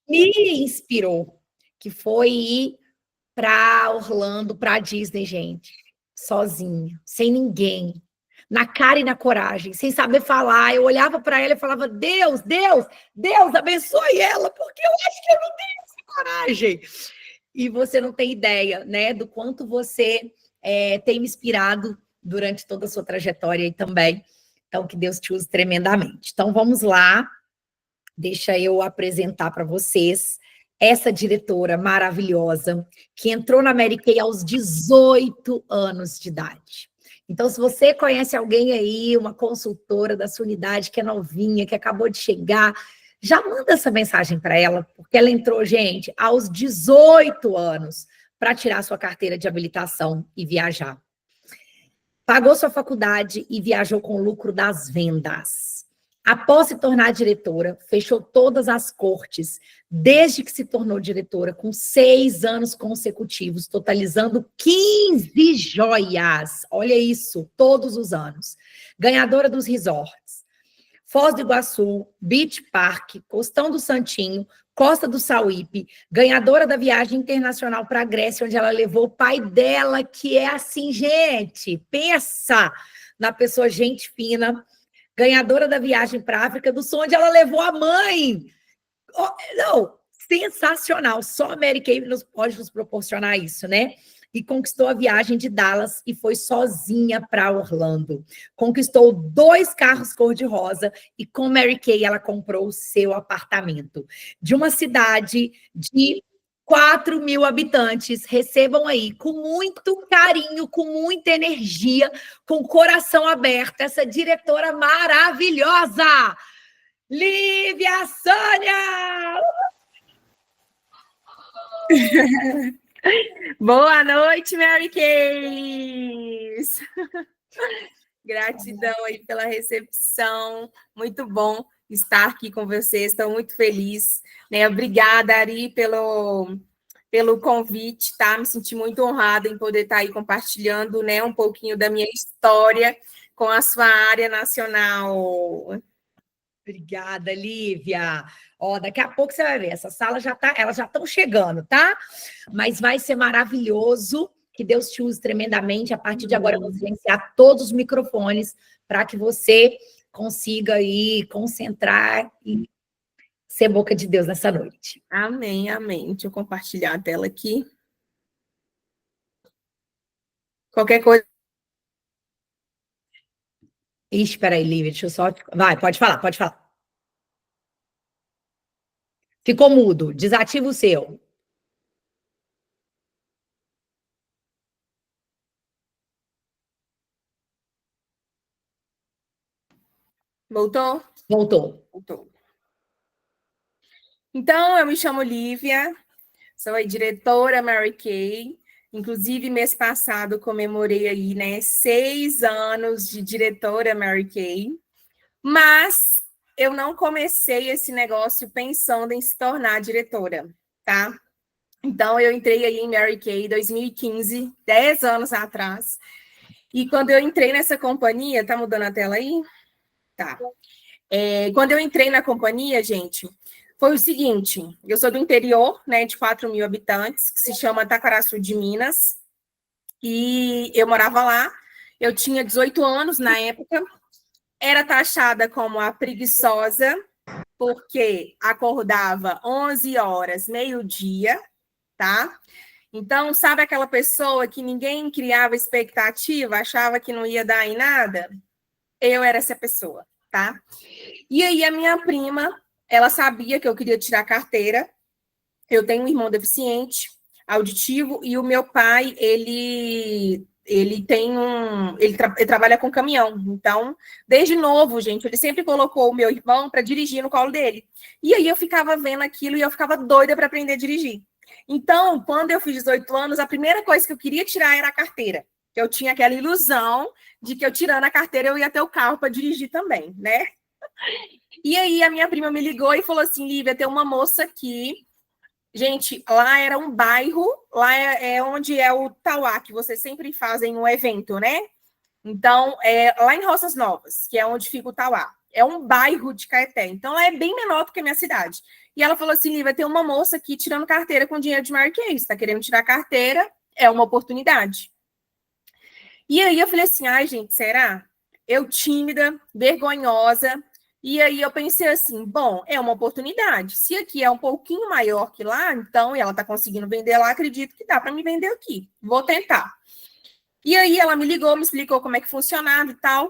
me inspirou, que foi ir para Orlando, para Disney, gente, sozinha, sem ninguém, na cara e na coragem, sem saber falar. Eu olhava para ela e falava: Deus, Deus, Deus, abençoe ela, porque eu acho que eu não tenho essa coragem. E você não tem ideia, né, do quanto você tem me inspirado durante toda a sua trajetória aí também. Então, que Deus te use tremendamente. Então, vamos lá. Deixa eu apresentar para vocês essa diretora maravilhosa que entrou na Mary Kay aos 18 anos de idade. Então, se você conhece alguém aí, uma consultora da sua unidade que é novinha, que acabou de chegar, já manda essa mensagem para ela, porque ela entrou, gente, aos 18 anos para tirar sua carteira de habilitação e viajar. Pagou sua faculdade e viajou com o lucro das vendas. Após se tornar diretora, fechou todas as cortes, desde que se tornou diretora, com 6 anos consecutivos, totalizando 15 joias. Olha isso, todos os anos. Ganhadora dos resorts. Foz do Iguaçu, Beach Park, Costão do Santinho, Costa do Sauípe, ganhadora da viagem internacional para a Grécia, onde ela levou o pai dela, que é assim, gente, pensa na pessoa gente fina, ganhadora da viagem para a África do Sul, onde ela levou a mãe. Oh, não, sensacional, só a Mary Kay pode nos proporcionar isso, né? E conquistou a viagem de Dallas e foi sozinha para Orlando. Conquistou 2 carros cor-de-rosa e com Mary Kay ela comprou o seu apartamento. De uma cidade de 4 mil habitantes, recebam aí com muito carinho, com muita energia, com o coração aberto, essa diretora maravilhosa, Lívia Sônia! Boa noite, Mary Kays! Gratidão aí pela recepção, muito bom estar aqui com vocês, estou muito feliz, né? Obrigada, Ari, pelo convite, tá? Me senti muito honrada em poder estar aí compartilhando, né, um pouquinho da minha história com a sua área nacional. Obrigada, Lívia. Ó, daqui a pouco você vai ver, essa sala já tá, elas já estão chegando, tá? Mas vai ser maravilhoso. Que Deus te use tremendamente. A partir de agora, eu vou silenciar todos os microfones para que você consiga aí concentrar e ser boca de Deus nessa noite. Amém, amém. Deixa eu compartilhar a tela aqui. Qualquer coisa. Ixi, peraí, Lívia, deixa eu só... Vai, pode falar, pode falar. Ficou mudo, desativa o seu. Voltou? Voltou. Voltou. Então, eu me chamo Lívia, sou a diretora Mary Kay. Inclusive, mês passado, comemorei aí, né, 6 anos de diretora Mary Kay. Mas eu não comecei esse negócio pensando em se tornar diretora, tá? Então, eu entrei aí em Mary Kay em 2015, 10 anos atrás. E quando eu entrei nessa companhia... Tá mudando a tela aí? Tá. Quando eu entrei na companhia, gente, foi o seguinte: eu sou do interior, né, de 4 mil habitantes, que se chama Taquaraçu de Minas, e eu morava lá. Eu tinha 18 anos na época, era taxada como a preguiçosa, porque acordava 11 horas, meio-dia, tá? Então, sabe aquela pessoa que ninguém criava expectativa, achava que não ia dar em nada? Eu era essa pessoa, tá? E aí a minha prima, ela sabia que eu queria tirar carteira. Eu tenho um irmão deficiente auditivo e o meu pai, ele trabalha com caminhão. Então, desde novo, gente, ele sempre colocou o meu irmão para dirigir no colo dele. E aí eu ficava vendo aquilo e eu ficava doida para aprender a dirigir. Então, quando eu fiz 18 anos, a primeira coisa que eu queria tirar era a carteira. Eu tinha aquela ilusão de que eu tirando a carteira eu ia ter o carro para dirigir também, né? E aí a minha prima me ligou e falou assim: Lívia, tem uma moça aqui. Gente, lá era um bairro, lá é onde é o Tauá, que vocês sempre fazem um evento, né? Então, lá em Roças Novas, que é onde fica o Tauá. é um bairro de Caeté, então ela é bem menor do que a minha cidade. E ela falou assim, Lívia, tem uma moça aqui tirando carteira com dinheiro de Mary Kay, você está querendo tirar carteira, é uma oportunidade. E aí eu falei assim, ai gente, será? Eu tímida, vergonhosa, e aí eu pensei assim, bom, é uma oportunidade. Se aqui é um pouquinho maior que lá, então, e ela está conseguindo vender lá, acredito que dá para me vender aqui. Vou tentar. E aí ela me ligou, me explicou como é que funcionava e tal.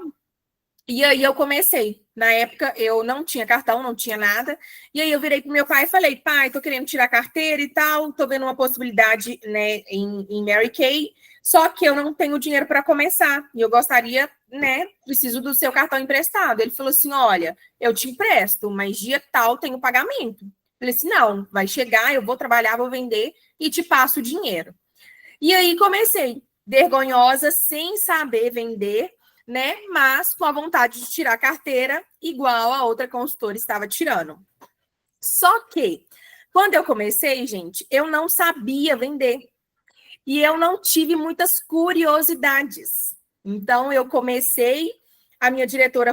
E aí eu comecei. Na época eu não tinha cartão, não tinha nada. E aí eu virei pro meu pai e falei, pai, tô querendo tirar carteira e tal, tô vendo uma possibilidade, né, em Mary Kay, só que eu não tenho dinheiro para começar. E eu gostaria, né, preciso do seu cartão emprestado. Ele falou assim, olha, eu te empresto, mas dia tal tem o pagamento. Eu falei assim, não, vai chegar, eu vou trabalhar, vou vender e te passo o dinheiro. E aí comecei, vergonhosa, sem saber vender, né? Mas com a vontade de tirar carteira, igual a outra consultora estava tirando. Só que, quando eu comecei, gente, eu não sabia vender. E eu não tive muitas curiosidades. Então, eu comecei, a minha diretora,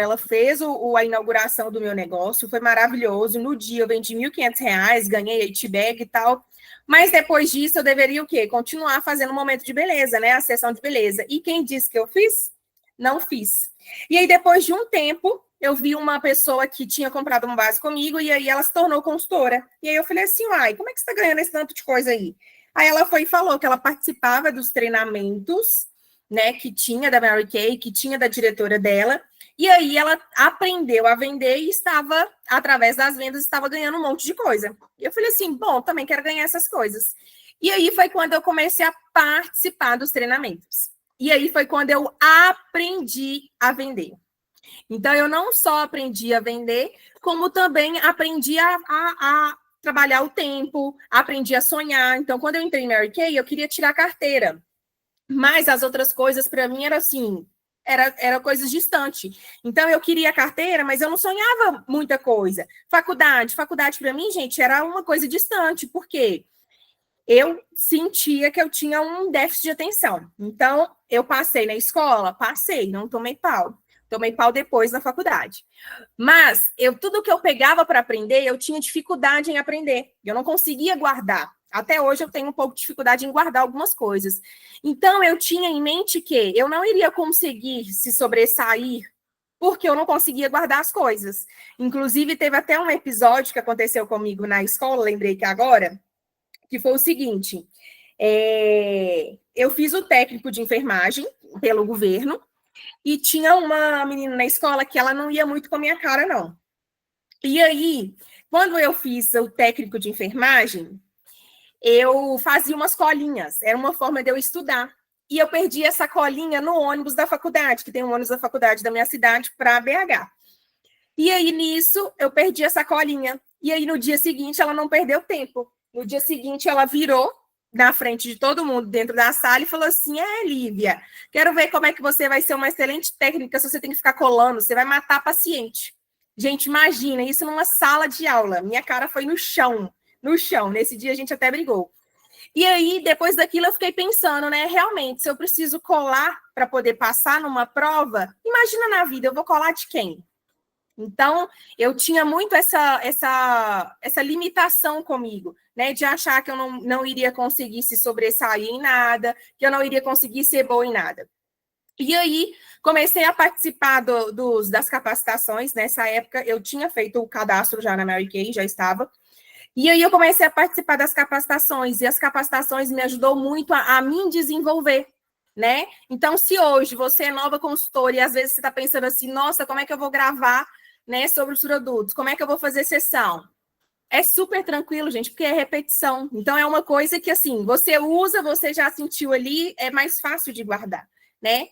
ela fez a inauguração do meu negócio, foi maravilhoso. No dia, eu vendi R$ 1.500, ganhei IT-Bag e tal. Mas depois disso, eu deveria o quê? Continuar fazendo um momento de beleza, né? A sessão de beleza. E quem disse que eu fiz? Não fiz. E aí, depois de um tempo, eu vi uma pessoa que tinha comprado uma base comigo e aí ela se tornou consultora. E aí eu falei assim, uai, como é que você está ganhando esse tanto de coisa aí? Aí ela foi e falou que ela participava dos treinamentos, né, que tinha da Mary Kay, que tinha da diretora dela, e aí ela aprendeu a vender e estava, através das vendas, estava ganhando um monte de coisa. E eu falei assim, bom, também quero ganhar essas coisas. E aí foi quando eu comecei a participar dos treinamentos. E aí foi quando eu aprendi a vender. Então, eu não só aprendi a vender, como também aprendi a trabalhar o tempo, aprendi a sonhar. Então, quando eu entrei em Mary Kay, eu queria tirar carteira. Mas as outras coisas, para mim, era assim, era coisas distantes. Então, eu queria carteira, mas eu não sonhava muita coisa. Faculdade para mim, gente, era uma coisa distante, porque eu sentia que eu tinha um déficit de atenção. Então, eu passei na escola, não tomei pau. Tomei pau depois na faculdade. Mas tudo que eu pegava para aprender, eu tinha dificuldade em aprender. Eu não conseguia guardar. Até hoje eu tenho um pouco de dificuldade em guardar algumas coisas. Então, eu tinha em mente que eu não iria conseguir se sobressair porque eu não conseguia guardar as coisas. Inclusive, teve até um episódio que aconteceu comigo na escola, lembrei que agora, que foi o seguinte, eu fiz o técnico de enfermagem pelo governo, e tinha uma menina na escola que ela não ia muito com a minha cara, não. E aí, quando eu fiz o técnico de enfermagem, eu fazia umas colinhas, era uma forma de eu estudar. E eu perdi essa colinha no ônibus da faculdade, que tem um ônibus da faculdade da minha cidade para BH. E aí, nisso, eu perdi essa colinha. E aí, no dia seguinte, ela não perdeu tempo. No dia seguinte, ela virou na frente de todo mundo dentro da sala e falou assim, Lívia, quero ver como é que você vai ser uma excelente técnica se você tem que ficar colando, você vai matar paciente. Gente, imagina, isso numa sala de aula. Minha cara foi no chão. Nesse dia a gente até brigou. E aí, depois daquilo, eu fiquei pensando, né? Realmente, se eu preciso colar para poder passar numa prova, imagina na vida, eu vou colar de quem? Então, eu tinha muito essa limitação comigo, né? De achar que eu não iria conseguir se sobressair em nada, que eu não iria conseguir ser boa em nada. E aí, comecei a participar das capacitações. Nessa época, eu tinha feito o cadastro já na Mary Kay, já estava. E aí, eu comecei a participar das capacitações. E as capacitações me ajudou muito a me desenvolver, né? Então, se hoje você é nova consultora e às vezes você está pensando assim, nossa, como é que eu vou gravar, né, sobre os produtos? Como é que eu vou fazer sessão? É super tranquilo, gente, porque é repetição. Então, é uma coisa que, assim, você usa, você já sentiu ali, é mais fácil de guardar, né?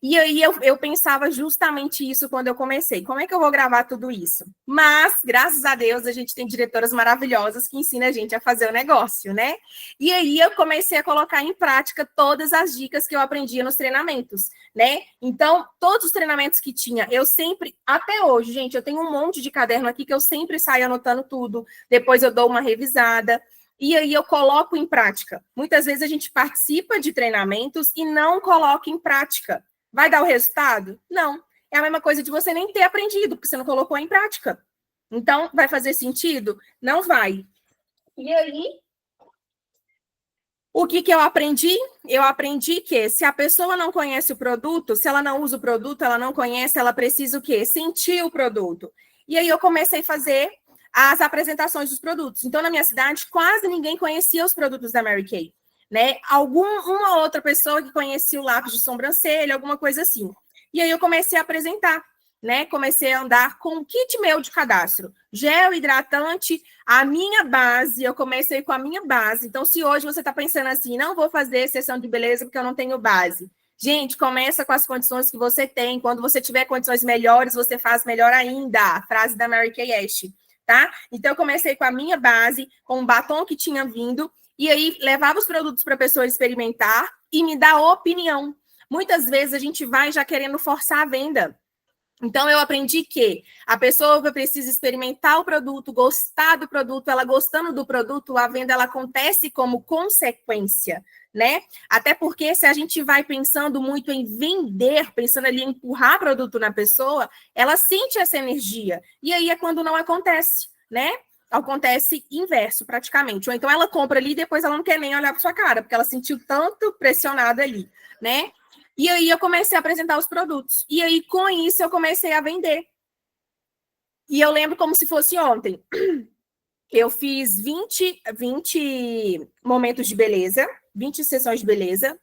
E aí eu pensava justamente isso quando eu comecei. Como é que eu vou gravar tudo isso? Mas, graças a Deus, a gente tem diretoras maravilhosas que ensinam a gente a fazer o negócio, né? E aí eu comecei a colocar em prática todas as dicas que eu aprendia nos treinamentos, né? Então, todos os treinamentos que tinha, eu sempre, até hoje, gente, eu tenho um monte de caderno aqui que eu sempre saio anotando tudo, depois eu dou uma revisada. E aí eu coloco em prática. Muitas vezes a gente participa de treinamentos e não coloca em prática. Vai dar o resultado? Não. é a mesma coisa de você nem ter aprendido, porque você não colocou em prática. Então, vai fazer sentido? Não vai. E aí, o que eu aprendi? Eu aprendi que se a pessoa não conhece o produto, se ela não usa o produto, ela não conhece, ela precisa o quê? Sentir o produto. E aí eu comecei a fazer as apresentações dos produtos. Então, na minha cidade, quase ninguém conhecia os produtos da Mary Kay, né? Uma outra pessoa que conhecia o lápis de sobrancelha, alguma coisa assim. E aí eu comecei a apresentar, né? Comecei a andar com um kit meu de cadastro. Gel, hidratante, a minha base, eu comecei com a minha base. Então, se hoje você está pensando assim, não vou fazer sessão de beleza porque eu não tenho base. Gente, começa com as condições que você tem. Quando você tiver condições melhores, você faz melhor ainda. A frase da Mary Kay Ash, tá? Então, eu comecei com a minha base, com o batom que tinha vindo, e aí levava os produtos para a pessoa experimentar e me dar opinião. Muitas vezes a gente vai já querendo forçar a venda. Então, eu aprendi que a pessoa precisa experimentar o produto, gostar do produto, ela gostando do produto, a venda ela acontece como consequência, né? Até porque se a gente vai pensando muito em vender, pensando ali em empurrar produto na pessoa, ela sente essa energia. E aí é quando não acontece, né? Acontece inverso, praticamente. Ou então ela compra ali e depois ela não quer nem olhar para sua cara, porque ela sentiu tanto pressionada ali, né? E aí eu comecei a apresentar os produtos. E aí, com isso, eu comecei a vender. E eu lembro como se fosse ontem. Eu fiz 20 momentos de beleza, 20 sessões de beleza.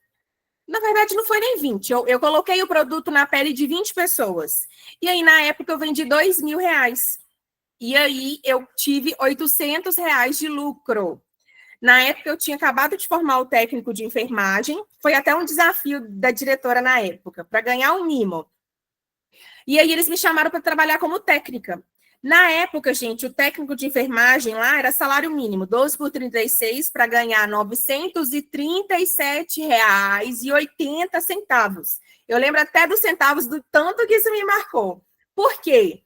Na verdade, não foi nem 20. Eu coloquei o produto na pele de 20 pessoas. E aí, na época, eu vendi R$2.000. E aí, eu tive R$800 de lucro. Na época, eu tinha acabado de formar o técnico de enfermagem. Foi até um desafio da diretora na época, para ganhar um mimo. E aí, eles me chamaram para trabalhar como técnica. Na época, gente, o técnico de enfermagem lá era salário mínimo, 12 por 36, para ganhar R$937,80. Eu lembro até dos centavos do tanto que isso me marcou. Por quê?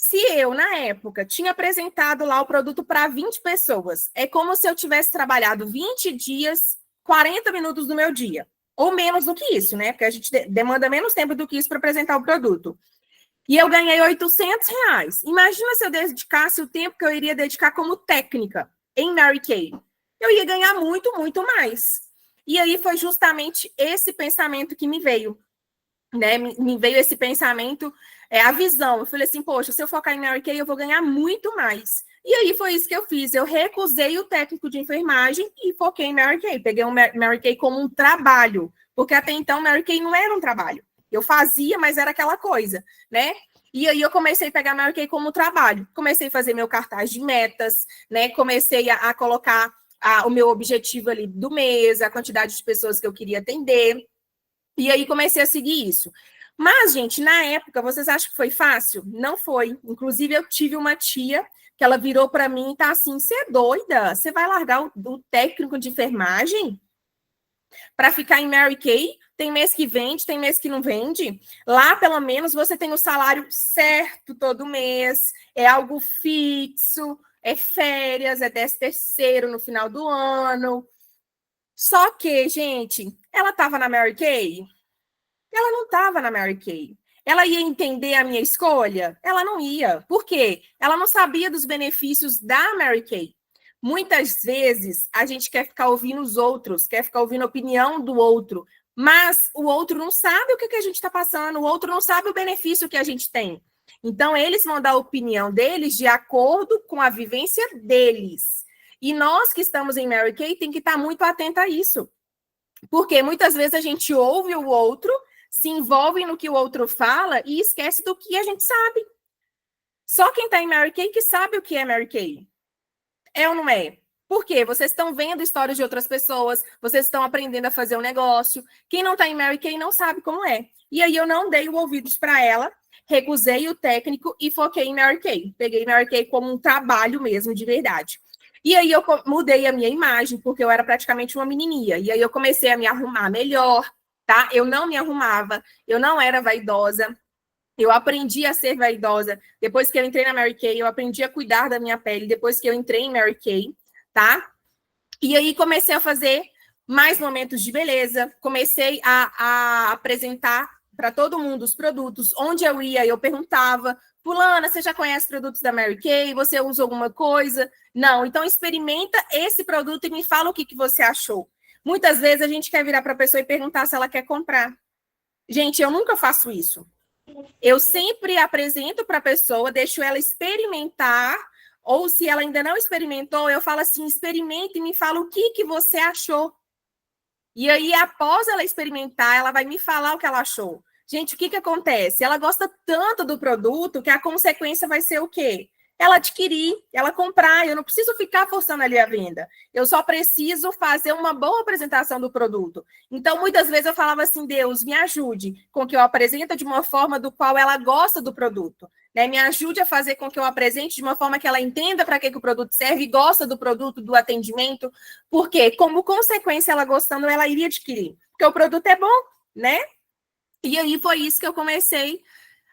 Se eu, na época, tinha apresentado lá o produto para 20 pessoas, é como se eu tivesse trabalhado 20 dias, 40 minutos do meu dia. Ou menos do que isso, né? Porque a gente demanda menos tempo do que isso para apresentar o produto. E eu ganhei R$800. Imagina se eu dedicasse o tempo que eu iria dedicar como técnica em Mary Kay. Eu ia ganhar muito, muito mais. E aí foi justamente esse pensamento que me veio. Né, me veio esse pensamento, a visão. Eu falei assim, poxa, se eu focar em Mary Kay, eu vou ganhar muito mais. E aí foi isso que eu fiz. Eu recusei o técnico de enfermagem e foquei em Mary Kay. Peguei o Mary Kay como um trabalho, porque até então Mary Kay não era um trabalho. Eu fazia, mas era aquela coisa, né? E aí eu comecei a pegar Mary Kay como trabalho. Comecei a fazer meu cartaz de metas, né? Comecei a colocar o meu objetivo ali do mês, a quantidade de pessoas que eu queria atender. E aí comecei a seguir isso. Mas, gente, na época, vocês acham que foi fácil? Não foi. Inclusive, eu tive uma tia que ela virou para mim e tá assim, você é doida? Você vai largar o técnico de enfermagem para ficar em Mary Kay? Tem mês que vende, tem mês que não vende. Lá, pelo menos, você tem o salário certo todo mês, é algo fixo, é férias, é 13º no final do ano. Só que, gente, ela estava na Mary Kay? Ela não estava na Mary Kay. Ela ia entender a minha escolha? Ela não ia. Por quê? Ela não sabia dos benefícios da Mary Kay. Muitas vezes, a gente quer ficar ouvindo os outros, quer ficar ouvindo a opinião do outro, mas o outro não sabe o que a gente está passando, o outro não sabe o benefício que a gente tem. Então, eles vão dar a opinião deles de acordo com a vivência deles. E nós que estamos em Mary Kay tem que estar muito atento a isso. Porque muitas vezes a gente ouve o outro, se envolve no que o outro fala e esquece do que a gente sabe. Só quem está em Mary Kay que sabe o que é Mary Kay. É ou não é? Por quê? Vocês estão vendo histórias de outras pessoas, vocês estão aprendendo a fazer um negócio. Quem não está em Mary Kay não sabe como é. E aí eu não dei ouvidos para ela, recusei o técnico e foquei em Mary Kay. Peguei Mary Kay como um trabalho mesmo, de verdade. E aí eu mudei a minha imagem, porque eu era praticamente uma menininha. E aí eu comecei a me arrumar melhor, tá? Eu não me arrumava, eu não era vaidosa. Eu aprendi a ser vaidosa. Depois que eu entrei na Mary Kay, eu aprendi a cuidar da minha pele. Depois que eu entrei em Mary Kay, tá? E aí comecei a fazer mais momentos de beleza. Comecei a apresentar para todo mundo os produtos. Onde eu ia, eu perguntava, fulana, você já conhece produtos da Mary Kay? Você usa alguma coisa? Não, então experimenta esse produto e me fala o que você achou. Muitas vezes a gente quer virar para a pessoa e perguntar se ela quer comprar. Gente, eu nunca faço isso. Eu sempre apresento para a pessoa, deixo ela experimentar, ou se ela ainda não experimentou, eu falo assim, experimenta e me fala o que você achou. E aí, após ela experimentar, ela vai me falar o que ela achou. Gente, o que acontece? Ela gosta tanto do produto que a consequência vai ser o quê? Ela adquirir, ela comprar. Eu não preciso ficar forçando ali a venda. Eu só preciso fazer uma boa apresentação do produto. Então, muitas vezes eu falava assim, Deus, me ajude com que eu apresente de uma forma do qual ela gosta do produto. Né? Me ajude a fazer com que eu apresente de uma forma que ela entenda para que o produto serve e gosta do produto, do atendimento. Porque, como consequência, ela gostando, ela iria adquirir. Porque o produto é bom, né? E aí foi isso que eu comecei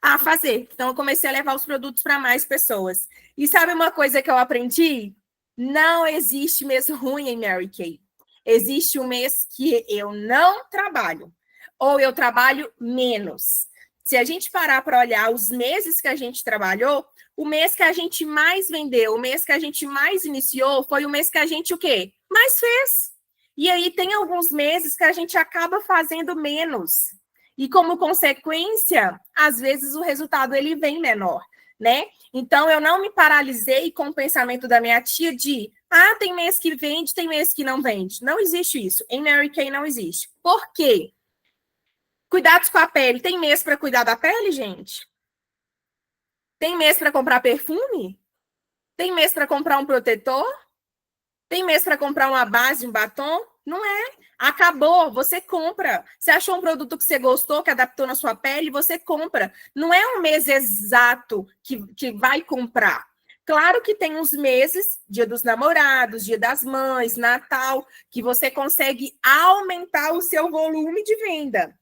a fazer. Então, eu comecei a levar os produtos para mais pessoas. E sabe uma coisa que eu aprendi? Não existe mês ruim em Mary Kay. Existe um mês que eu não trabalho. Ou eu trabalho menos. Se a gente parar para olhar os meses que a gente trabalhou, o mês que a gente mais vendeu, o mês que a gente mais iniciou, foi o mês que a gente o quê? Mais fez. E aí tem alguns meses que a gente acaba fazendo menos. E como consequência, às vezes o resultado ele vem menor, né? Então eu não me paralisei com o pensamento da minha tia de tem mês que vende, tem mês que não vende. Não existe isso. Em Mary Kay não existe. Por quê? Cuidados com a pele. Tem mês para cuidar da pele, gente? Tem mês para comprar perfume? Tem mês para comprar um protetor? Tem mês para comprar uma base, um batom? Não é. Acabou, você compra. Você achou um produto que você gostou, que adaptou na sua pele, você compra. Não é um mês exato que vai comprar. Claro que tem uns meses, Dia dos Namorados, Dia das Mães, Natal, que você consegue aumentar o seu volume de venda.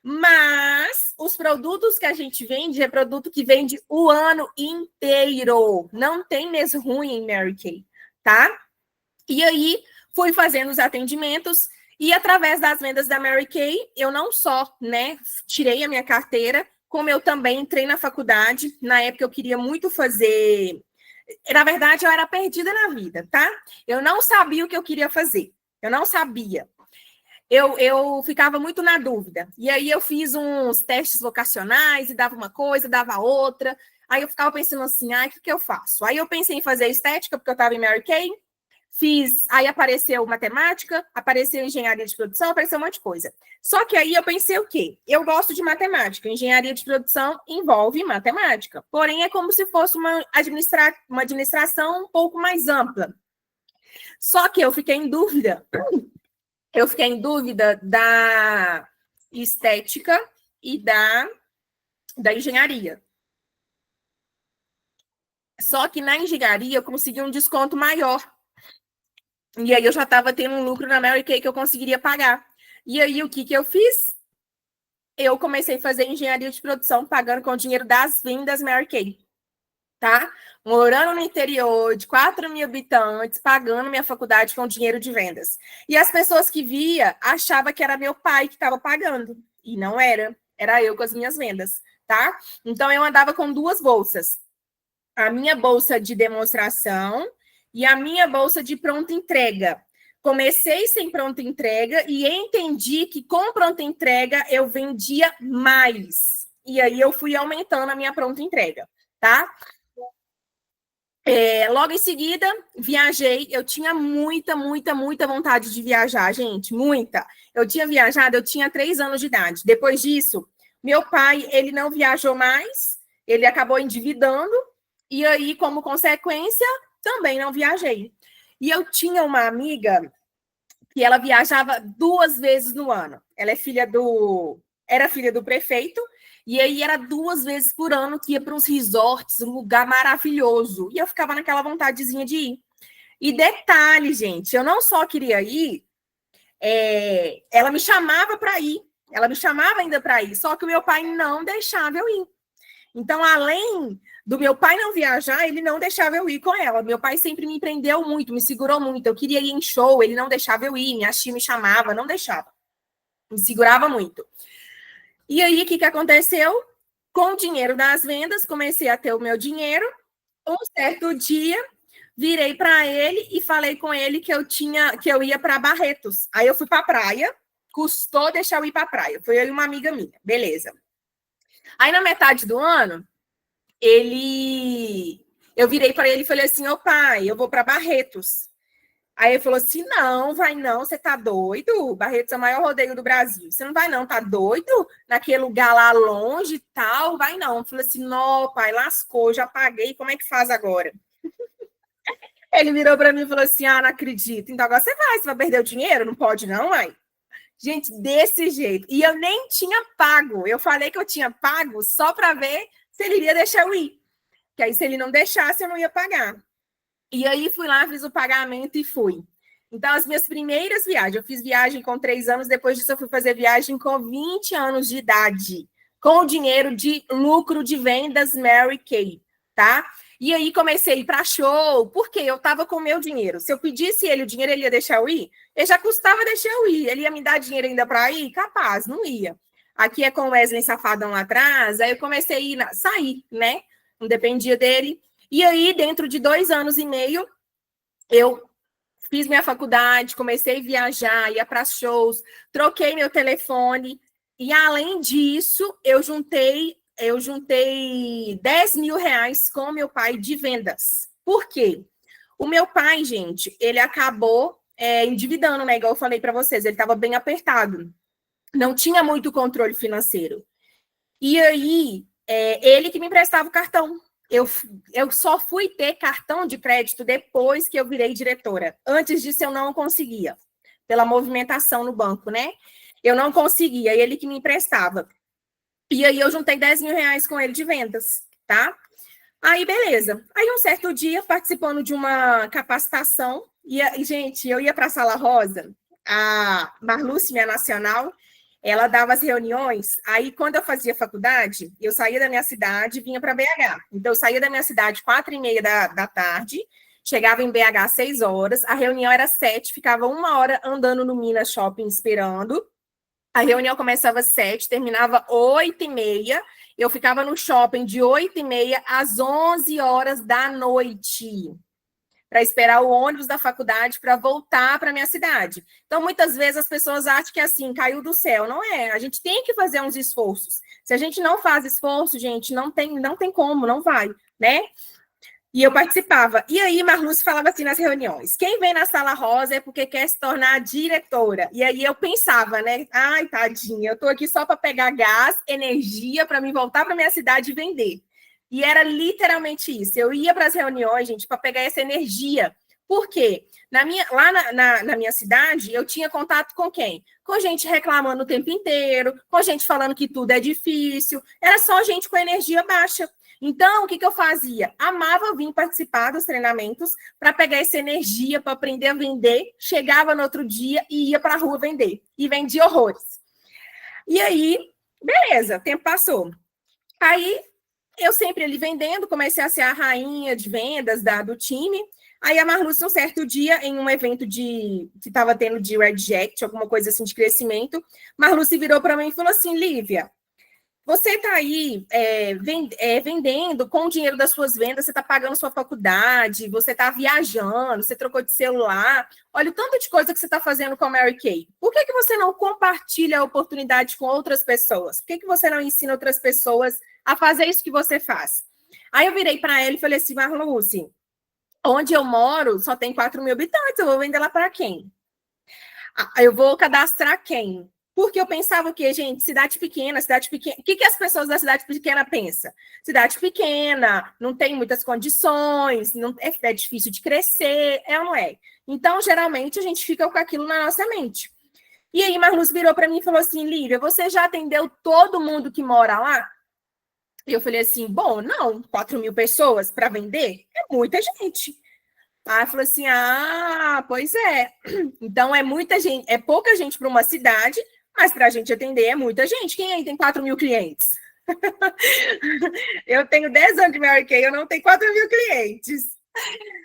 Mas os produtos que a gente vende é produto que vende o ano inteiro. Não tem mês ruim em Mary Kay, tá? E aí, fui fazendo os atendimentos e através das vendas da Mary Kay, eu não só, né, tirei a minha carteira, como eu também entrei na faculdade. Na época, eu queria muito fazer... Na verdade, eu era perdida na vida, tá? Eu não sabia o que eu queria fazer. Eu não sabia. Eu ficava muito na dúvida. E aí eu fiz uns testes vocacionais e dava uma coisa, dava outra. Aí eu ficava pensando assim, o que eu faço? Aí eu pensei em fazer estética, porque eu estava em Mary Kay. Aí apareceu matemática, apareceu engenharia de produção, apareceu um monte de coisa. Só que aí eu pensei o quê? Eu gosto de matemática. Engenharia de produção envolve matemática. Porém, é como se fosse uma administração um pouco mais ampla. Só que eu fiquei em dúvida. Eu fiquei em dúvida da estética e da engenharia. Só que na engenharia eu consegui um desconto maior. E aí eu já estava tendo um lucro na Mary Kay que eu conseguiria pagar. E aí o que eu fiz? Eu comecei a fazer engenharia de produção pagando com o dinheiro das vendas Mary Kay. Tá? Morando no interior de 4.000 habitantes, pagando minha faculdade com dinheiro de vendas. E as pessoas que via achavam que era meu pai que estava pagando. E não era. Era eu com as minhas vendas, tá? Então, eu andava com duas bolsas. A minha bolsa de demonstração e a minha bolsa de pronta entrega. Comecei sem pronta entrega e entendi que com pronta entrega eu vendia mais. E aí, eu fui aumentando a minha pronta entrega, tá? Logo em seguida, viajei. Eu tinha muita vontade de viajar, gente, muita. Eu tinha viajado, eu tinha 3 anos de idade. Depois disso, meu pai, ele não viajou mais, ele acabou endividando, e aí, como consequência, também não viajei. E eu tinha uma amiga que ela viajava 2 vezes no ano. Ela era filha do prefeito, e aí era 2 vezes por ano que ia para uns resorts, um lugar maravilhoso. E eu ficava naquela vontadezinha de ir. E detalhe, gente, eu não só queria ir, ela me chamava para ir. Ela me chamava ainda para ir, só que o meu pai não deixava eu ir. Então, além do meu pai não viajar, ele não deixava eu ir com ela. Meu pai sempre me prendeu muito, me segurou muito. Eu queria ir em show, ele não deixava eu ir. Minha tia me chamava, não deixava. Me segurava muito. E aí, o que aconteceu? Com o dinheiro das vendas, comecei a ter o meu dinheiro. Um certo dia, virei para ele e falei com ele que eu ia para Barretos. Aí eu fui para a praia, custou deixar eu ir para a praia. Foi eu e uma amiga minha, beleza. Aí na metade do ano, eu virei para ele e falei assim: "Ô pai, eu vou para Barretos". Aí ele falou assim: "Não, vai não, você tá doido? Barretos é o maior rodeio do Brasil. Você não vai não, tá doido? Naquele lugar lá longe e tal, vai não". Eu falei assim: "Não, pai, lascou, já paguei, como é que faz agora?". Ele virou para mim e falou assim: "Ah, não acredito. Então agora você vai perder o dinheiro? Não pode não, mãe". Gente, desse jeito. E eu nem tinha pago. Eu falei que eu tinha pago só para ver se ele iria deixar eu ir. Que aí, se ele não deixasse, eu não ia pagar. E aí, fui lá, fiz o pagamento e fui. Então, as minhas primeiras viagens, eu fiz viagem com 3 anos, depois disso eu fui fazer viagem com 20 anos de idade, com o dinheiro de lucro de vendas Mary Kay, tá? E aí comecei a ir para show, porque eu estava com o meu dinheiro. Se eu pedisse ele o dinheiro, ele ia deixar eu ir? Ele já custava deixar eu ir. Ele ia me dar dinheiro ainda para ir? Capaz, não ia. Aqui é com o Wesley Safadão lá atrás, aí eu comecei a ir, sair, né? Não dependia dele. E aí, dentro de 2 anos e meio, eu fiz minha faculdade, comecei a viajar, ia para shows, troquei meu telefone. E, além disso, eu juntei R$ 10.000 com meu pai de vendas. Por quê? O meu pai, gente, ele acabou endividando, né? Igual eu falei para vocês, ele estava bem apertado. Não tinha muito controle financeiro. E aí, ele que me emprestava o cartão. Eu só fui ter cartão de crédito depois que eu virei diretora. Antes disso, eu não conseguia, pela movimentação no banco, né? Eu não conseguia, ele que me emprestava. E aí, eu juntei R$ 10.000 com ele de vendas, tá? Aí, beleza. Aí, um certo dia, participando de uma capacitação, e gente, eu ia para a Sala Rosa, a Marluce, minha nacional, ela dava as reuniões. Aí, quando eu fazia faculdade, eu saía da minha cidade e vinha para BH. Então, eu saía da minha cidade 4h30 da tarde, chegava em BH às 6 horas, a reunião era 7, ficava 1 hora andando no Minas Shopping esperando. A reunião começava às 7, terminava 8h30. Eu ficava no shopping de 8h30 às 11 horas da noite, para esperar o ônibus da faculdade para voltar para minha cidade. Então, muitas vezes as pessoas acham que assim, caiu do céu. Não é, a gente tem que fazer uns esforços. Se a gente não faz esforço, gente, não tem como, não vai, né? E eu participava. E aí, Marluce falava assim nas reuniões: quem vem na Sala Rosa é porque quer se tornar diretora. E aí eu pensava, né? Ai, tadinha, eu tô aqui só para pegar gás, energia, para me voltar para minha cidade e vender. E era literalmente isso. Eu ia para as reuniões, gente, para pegar essa energia. Por quê? Lá na minha cidade, eu tinha contato com quem? Com gente reclamando o tempo inteiro, com gente falando que tudo é difícil. Era só gente com energia baixa. Então, o que eu fazia? Amava vir participar dos treinamentos para pegar essa energia, para aprender a vender. Chegava no outro dia e ia para a rua vender. E vendia horrores. E aí, beleza, o tempo passou. Aí, eu sempre ali vendendo, comecei a ser a rainha de vendas do time. Aí a Marluce, um certo dia, em um evento que estava tendo de Reject, alguma coisa assim de crescimento, Marluce virou para mim e falou assim: Lívia, você está aí vendendo com o dinheiro das suas vendas, você está pagando sua faculdade, você está viajando, você trocou de celular. Olha o tanto de coisa que você está fazendo com a Mary Kay. Por que você não compartilha a oportunidade com outras pessoas? Por que você não ensina outras pessoas a fazer isso que você faz? Aí eu virei para ela e falei assim: Marluce, onde eu moro só tem 4.000 habitantes, eu vou vender lá para quem? Eu vou cadastrar quem? Porque eu pensava que, gente, cidade pequena. O que as pessoas da cidade pequena pensam? Cidade pequena, não tem muitas condições, é difícil de crescer, é ou não é? Então, geralmente, a gente fica com aquilo na nossa mente. E aí, Marluz virou para mim e falou assim: Lívia, você já atendeu todo mundo que mora lá? E eu falei assim: bom, não, 4.000 pessoas para vender é muita gente. Aí falou assim: ah, pois é. Então é muita gente, é pouca gente para uma cidade, mas para a gente atender é muita gente. Quem aí tem 4.000 clientes? Eu tenho 10 anos de Mary Kay, eu não tenho 4.000 clientes.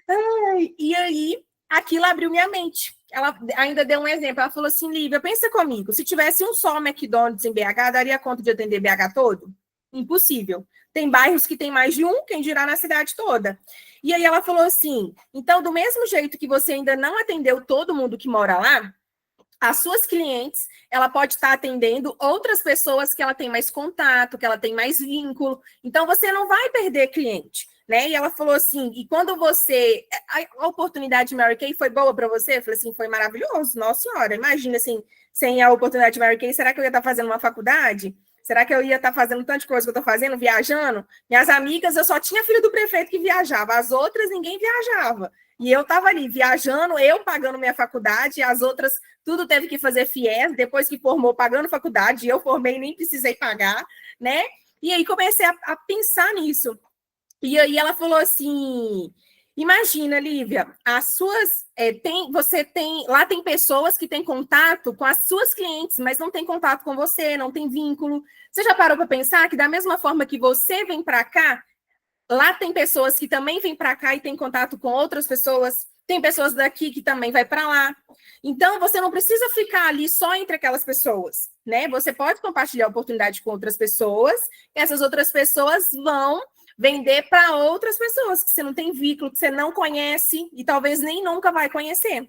Ai, e aí, aquilo abriu minha mente. ela ainda deu um exemplo. Ela falou assim, Lívia, pensa comigo, se tivesse um só McDonald's em BH, daria conta de atender BH todo? Impossível. Tem bairros que tem mais de um, quem dirá na cidade toda. E aí ela falou assim, então, do mesmo jeito que você ainda não atendeu todo mundo que mora lá, as suas clientes, ela pode estar atendendo outras pessoas que ela tem mais contato, que ela tem mais vínculo. Então, você não vai perder cliente, né? E ela falou assim, e quando você... A oportunidade de Mary Kay foi boa para você? Eu falei assim, foi maravilhoso. Nossa Senhora, imagina assim, sem a oportunidade de Mary Kay, será que eu ia estar fazendo uma faculdade? Será que eu ia estar fazendo tanta coisa que eu estou fazendo, viajando? Minhas amigas, eu só tinha filho do prefeito que viajava. As outras, ninguém viajava. E eu estava ali viajando, eu pagando minha faculdade, as outras tudo teve que fazer FIES, depois que formou pagando faculdade, eu formei nem precisei pagar, né? E aí comecei a pensar nisso. E aí ela falou assim: imagina, Lívia, as suas lá tem pessoas que têm contato com as suas clientes, mas não tem contato com você, não tem vínculo. Você já parou para pensar que da mesma forma que você vem para cá, lá tem pessoas que também vêm para cá e têm contato com outras pessoas, tem pessoas daqui que também vai para lá. Então, você não precisa ficar ali só entre aquelas pessoas, né? Você pode compartilhar a oportunidade com outras pessoas, e essas outras pessoas vão vender para outras pessoas que você não tem vínculo, que você não conhece e talvez nem nunca vai conhecer.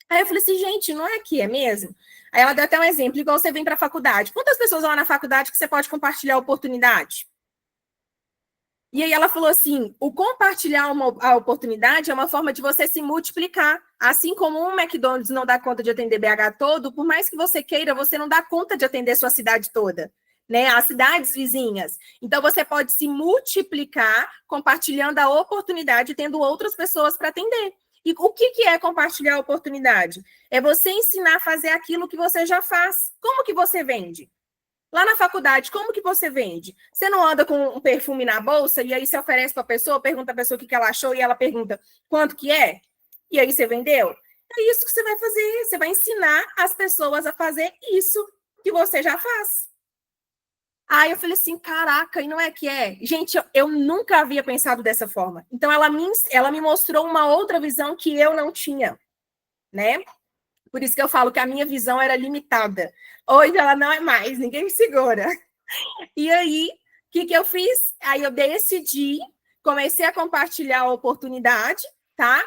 Aí eu falei assim, gente, não é aqui, é mesmo? Aí ela deu até um exemplo, igual você vem para a faculdade. Quantas pessoas lá na faculdade que você pode compartilhar a oportunidade? E aí ela falou assim, o compartilhar a oportunidade é uma forma de você se multiplicar. Assim como um McDonald's não dá conta de atender BH todo, por mais que você queira, você não dá conta de atender sua cidade toda, né? As cidades vizinhas. Então, você pode se multiplicar compartilhando a oportunidade, tendo outras pessoas para atender. E o que é compartilhar a oportunidade? É você ensinar a fazer aquilo que você já faz. Como que você vende? Lá na faculdade, como que você vende? Você não anda com um perfume na bolsa e aí você oferece para a pessoa, pergunta a pessoa o que ela achou e ela pergunta quanto que é? E aí você vendeu? É isso que você vai fazer. Você vai ensinar as pessoas a fazer isso que você já faz. Aí eu falei assim, caraca, e não é que é? Gente, eu nunca havia pensado dessa forma. Então, ela me mostrou uma outra visão que eu não tinha, né? Por isso que eu falo que a minha visão era limitada. Hoje ela não é mais, ninguém me segura. E aí, o que eu fiz? Aí eu decidi, comecei a compartilhar a oportunidade, tá?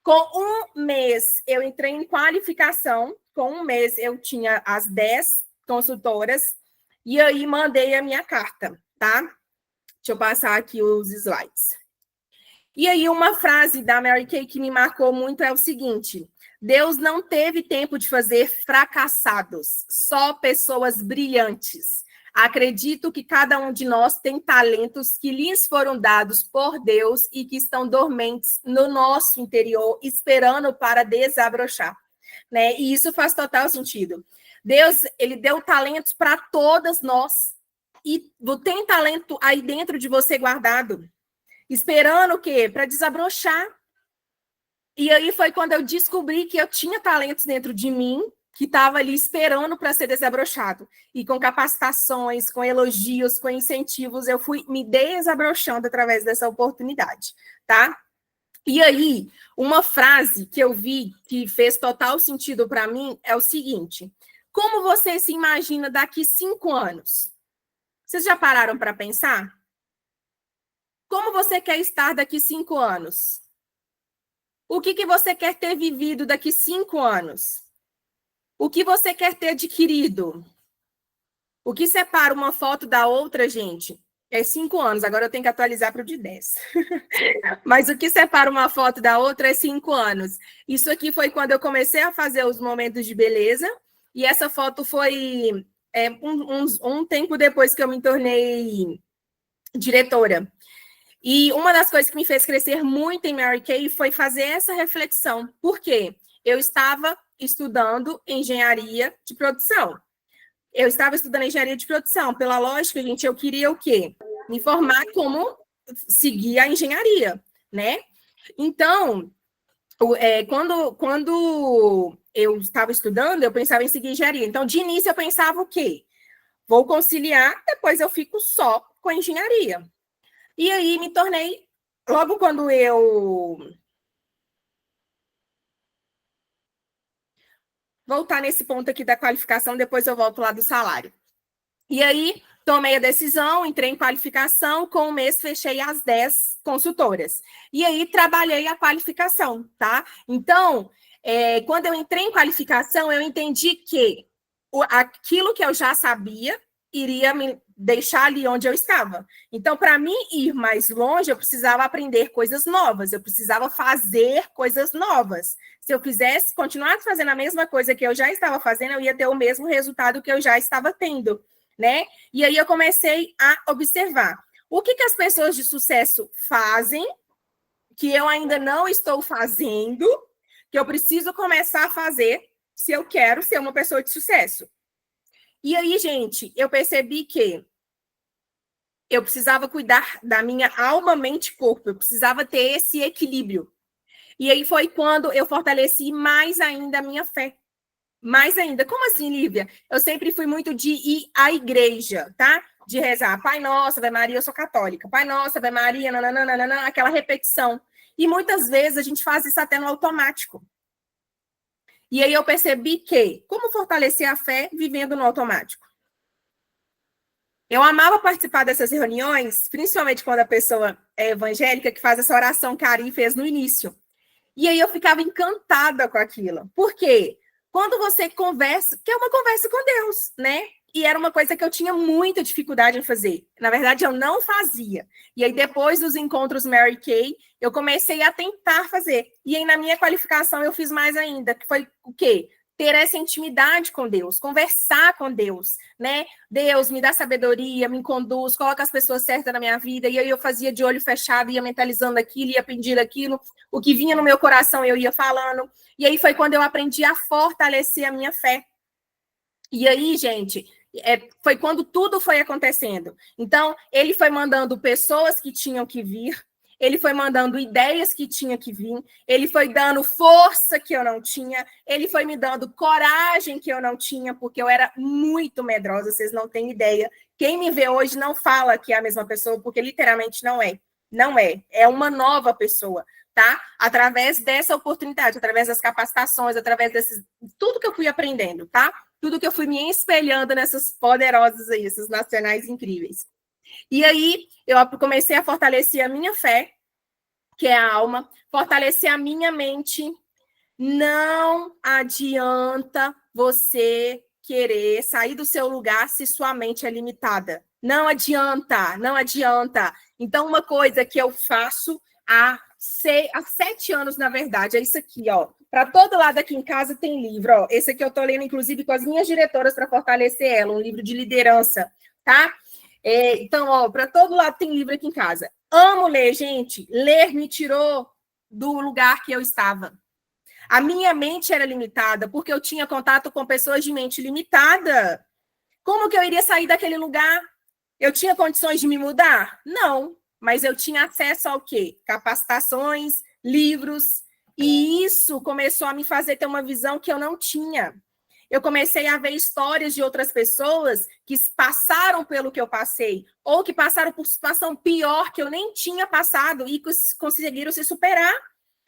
Com um mês, eu entrei em qualificação. Com um mês, eu tinha as 10 consultoras. E aí, mandei a minha carta, tá? Deixa eu passar aqui os slides. E aí, uma frase da Mary Kay que me marcou muito é o seguinte: Deus não teve tempo de fazer fracassados, só pessoas brilhantes. Acredito que cada um de nós tem talentos que lhes foram dados por Deus e que estão dormentes no nosso interior, esperando para desabrochar, né? E isso faz total sentido. Deus, ele deu talentos para todas nós e tem talento aí dentro de você guardado, esperando o quê? Para desabrochar. E aí foi quando eu descobri que eu tinha talentos dentro de mim, que estava ali esperando para ser desabrochado. E com capacitações, com elogios, com incentivos, eu fui me desabrochando através dessa oportunidade, tá? E aí, uma frase que eu vi que fez total sentido para mim é o seguinte: como você se imagina daqui 5 anos? Vocês já pararam para pensar? Como você quer estar daqui 5 anos? O que você quer ter vivido daqui 5 anos? O que você quer ter adquirido? O que separa uma foto da outra, gente? É 5 anos, agora eu tenho que atualizar para o de 10. Mas o que separa uma foto da outra é 5 anos. Isso aqui foi quando eu comecei a fazer os momentos de beleza, e essa foto foi um tempo depois que eu me tornei diretora. E uma das coisas que me fez crescer muito em Mary Kay foi fazer essa reflexão. Por quê? Eu estava estudando engenharia de produção. Pela lógica, gente, eu queria o quê? Me formar como seguir a engenharia, né? Então, quando eu estava estudando, eu pensava em seguir engenharia. Então, de início, eu pensava o quê? Vou conciliar, depois eu fico só com a engenharia. E aí me tornei, logo quando eu voltar nesse ponto aqui da qualificação, depois eu volto lá do salário. E aí, tomei a decisão, entrei em qualificação, com um mês fechei as 10 consultoras. E aí, trabalhei a qualificação, tá? Então, quando eu entrei em qualificação, eu entendi que aquilo que eu já sabia iria me deixar ali onde eu estava. Então, para mim ir mais longe, eu precisava aprender coisas novas, eu precisava fazer coisas novas. Se eu quisesse continuar fazendo a mesma coisa que eu já estava fazendo, eu ia ter o mesmo resultado que eu já estava tendo, né? E aí eu comecei a observar o que as pessoas de sucesso fazem, que eu ainda não estou fazendo, que eu preciso começar a fazer se eu quero ser uma pessoa de sucesso. E aí, gente, eu percebi que eu precisava cuidar da minha alma, mente e corpo. Eu precisava ter esse equilíbrio. E aí foi quando eu fortaleci mais ainda a minha fé. Mais ainda. Como assim, Lívia? Eu sempre fui muito de ir à igreja, tá? De rezar. Pai Nosso, Ave Maria, eu sou católica. Pai Nosso, Ave Maria, nananana, aquela repetição. E muitas vezes a gente faz isso até no automático. E aí eu percebi que, como fortalecer a fé vivendo no automático? Eu amava participar dessas reuniões, principalmente quando a pessoa é evangélica, que faz essa oração que a Ari fez no início. E aí eu ficava encantada com aquilo. Por quê? Quando você conversa, que é uma conversa com Deus, né? E era uma coisa que eu tinha muita dificuldade em fazer. Na verdade, eu não fazia. E aí, depois dos encontros Mary Kay, eu comecei a tentar fazer. E aí, na minha qualificação, eu fiz mais ainda, que foi o quê? Ter essa intimidade com Deus, conversar com Deus, né? Deus, me dá sabedoria, me conduz, coloca as pessoas certas na minha vida. E aí eu fazia de olho fechado, ia mentalizando aquilo, ia pedindo aquilo. O que vinha no meu coração, eu ia falando. E aí foi quando eu aprendi a fortalecer a minha fé. E aí, gente, foi quando tudo foi acontecendo. Então, ele foi mandando pessoas que tinham que vir, ele foi mandando ideias que tinha que vir, ele foi dando força que eu não tinha, ele foi me dando coragem que eu não tinha, porque eu era muito medrosa, vocês não têm ideia. Quem me vê hoje não fala que é a mesma pessoa, porque literalmente não é. Não é. É uma nova pessoa, tá? Através dessa oportunidade, através das capacitações, através desses... tudo que eu fui aprendendo, tá? Tudo que eu fui me espelhando nessas poderosas aí, esses nacionais incríveis. E aí, eu comecei a fortalecer a minha fé, que é a alma, fortalecer a minha mente. Não adianta você querer sair do seu lugar se sua mente é limitada. Não adianta, não adianta. Então, uma coisa que eu faço há 7 anos, na verdade, é isso aqui, ó. Para todo lado aqui em casa tem livro, ó. Esse aqui eu estou lendo, inclusive, com as minhas diretoras para fortalecer ela, um livro de liderança, tá? Então, ó, para todo lado tem livro aqui em casa. Amo ler, gente. Ler me tirou do lugar que eu estava. A minha mente era limitada, porque eu tinha contato com pessoas de mente limitada. Como que eu iria sair daquele lugar? Eu tinha condições de me mudar? Não. Mas eu tinha acesso ao quê? Capacitações, livros. E isso começou a me fazer ter uma visão que eu não tinha. Eu comecei a ver histórias de outras pessoas que passaram pelo que eu passei, ou que passaram por situação pior que eu nem tinha passado e conseguiram se superar.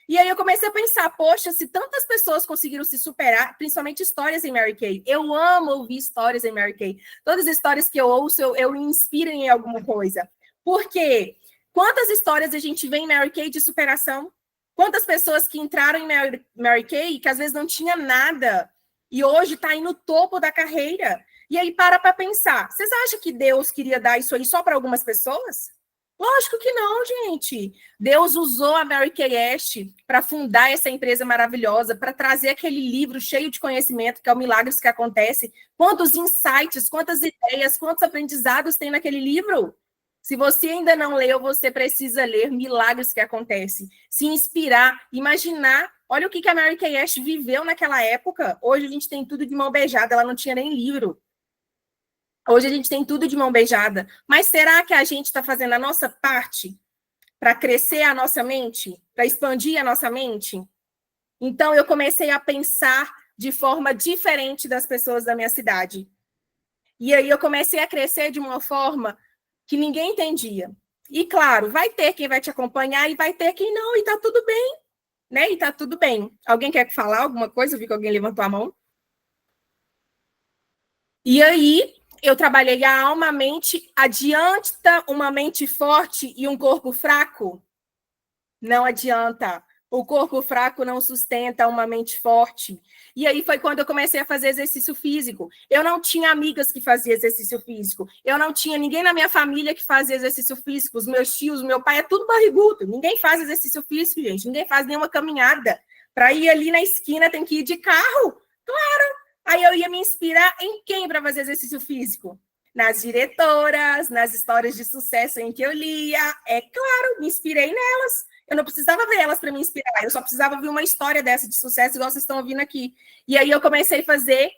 E aí eu comecei a pensar, poxa, se tantas pessoas conseguiram se superar, principalmente histórias em Mary Kay. Eu amo ouvir histórias em Mary Kay. Todas as histórias que eu ouço, eu me inspiro em alguma coisa. Por quê? Quantas histórias a gente vê em Mary Kay de superação? Quantas pessoas que entraram em Mary Kay que às vezes não tinha nada e hoje está aí no topo da carreira? E aí para pensar, vocês acham que Deus queria dar isso aí só para algumas pessoas? Lógico que não, gente. Deus usou a Mary Kay Ash para fundar essa empresa maravilhosa, para trazer aquele livro cheio de conhecimento, que é o Milagres que Acontece. Quantos insights, quantas ideias, quantos aprendizados tem naquele livro? Se você ainda não leu, você precisa ler Milagres que Acontece. Se inspirar, imaginar. Olha o que a Mary Kay Ash viveu naquela época. Hoje a gente tem tudo de mão beijada, ela não tinha nem livro. Hoje a gente tem tudo de mão beijada. Mas será que a gente está fazendo a nossa parte para crescer a nossa mente? Para expandir a nossa mente? Então, eu comecei a pensar de forma diferente das pessoas da minha cidade. E aí eu comecei a crescer de uma forma que ninguém entendia. E, claro, vai ter quem vai te acompanhar e vai ter quem não, e tá tudo bem. Né? E tá tudo bem. Alguém quer falar alguma coisa? Eu vi que alguém levantou a mão. E aí, eu trabalhei a alma, a mente. Adianta uma mente forte e um corpo fraco? Não adianta. O corpo fraco não sustenta uma mente forte. E aí foi quando eu comecei a fazer exercício físico. Eu não tinha amigas que faziam exercício físico. Eu não tinha ninguém na minha família que fazia exercício físico. Os meus tios, meu pai é tudo barrigudo. Ninguém faz exercício físico, gente. Ninguém faz nenhuma caminhada. Para ir ali na esquina tem que ir de carro. Claro. Aí eu ia me inspirar em quem para fazer exercício físico? Nas diretoras, nas histórias de sucesso em que eu lia. É claro, me inspirei nelas. Eu não precisava ver elas para me inspirar, eu só precisava ver uma história dessa de sucesso, igual vocês estão ouvindo aqui. E aí eu comecei a fazer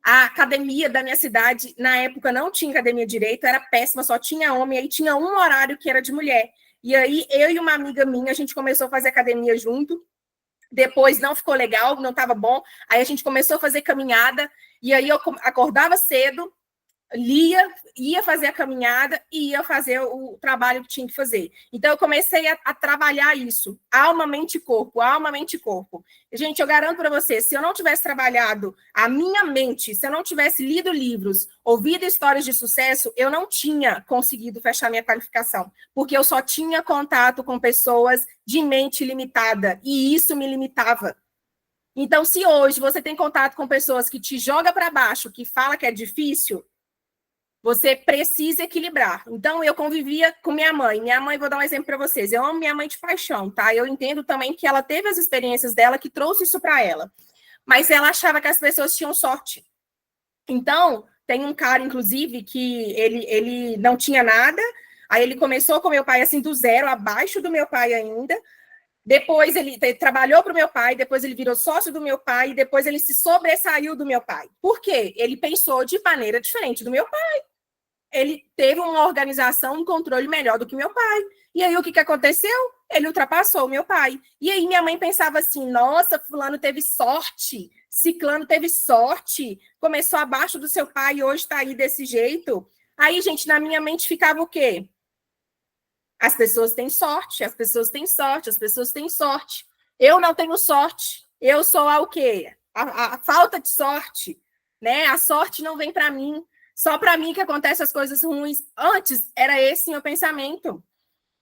a academia da minha cidade. Na época não tinha academia direito, era péssima, só tinha homem, aí tinha um horário que era de mulher. E aí eu e uma amiga minha, a gente começou a fazer academia junto. Depois não ficou legal, não estava bom. Aí a gente começou a fazer caminhada, e aí eu acordava cedo, lia, ia fazer a caminhada e ia fazer o trabalho que tinha que fazer. Então, eu comecei a trabalhar isso, alma, mente e corpo, alma, mente e corpo. Gente, eu garanto para você, se eu não tivesse trabalhado a minha mente, se eu não tivesse lido livros, ouvido histórias de sucesso, eu não tinha conseguido fechar minha qualificação, porque eu só tinha contato com pessoas de mente limitada, e isso me limitava. Então, se hoje você tem contato com pessoas que te jogam para baixo, que fala que é difícil, você precisa equilibrar. Então, eu convivia com minha mãe. Minha mãe, vou dar um exemplo para vocês. Eu amo minha mãe de paixão, tá? Eu entendo também que ela teve as experiências dela que trouxe isso para ela. Mas ela achava que as pessoas tinham sorte. Então, tem um cara, inclusive, que ele não tinha nada. Aí ele começou com meu pai, assim, do zero, abaixo do meu pai ainda. Depois ele trabalhou para o meu pai, depois ele virou sócio do meu pai, e depois ele se sobressaiu do meu pai. Por quê? Ele pensou de maneira diferente do meu pai. Ele teve uma organização, um controle melhor do que meu pai. E aí, o que aconteceu? Ele ultrapassou o meu pai. E aí, minha mãe pensava assim, nossa, fulano teve sorte, ciclano teve sorte, começou abaixo do seu pai e hoje está aí desse jeito. Aí, gente, na minha mente ficava o quê? As pessoas têm sorte, as pessoas têm sorte, as pessoas têm sorte. Eu não tenho sorte. Eu sou o quê? A falta de sorte, né? A sorte não vem para mim. Só para mim que acontecem as coisas ruins. Antes era esse meu pensamento.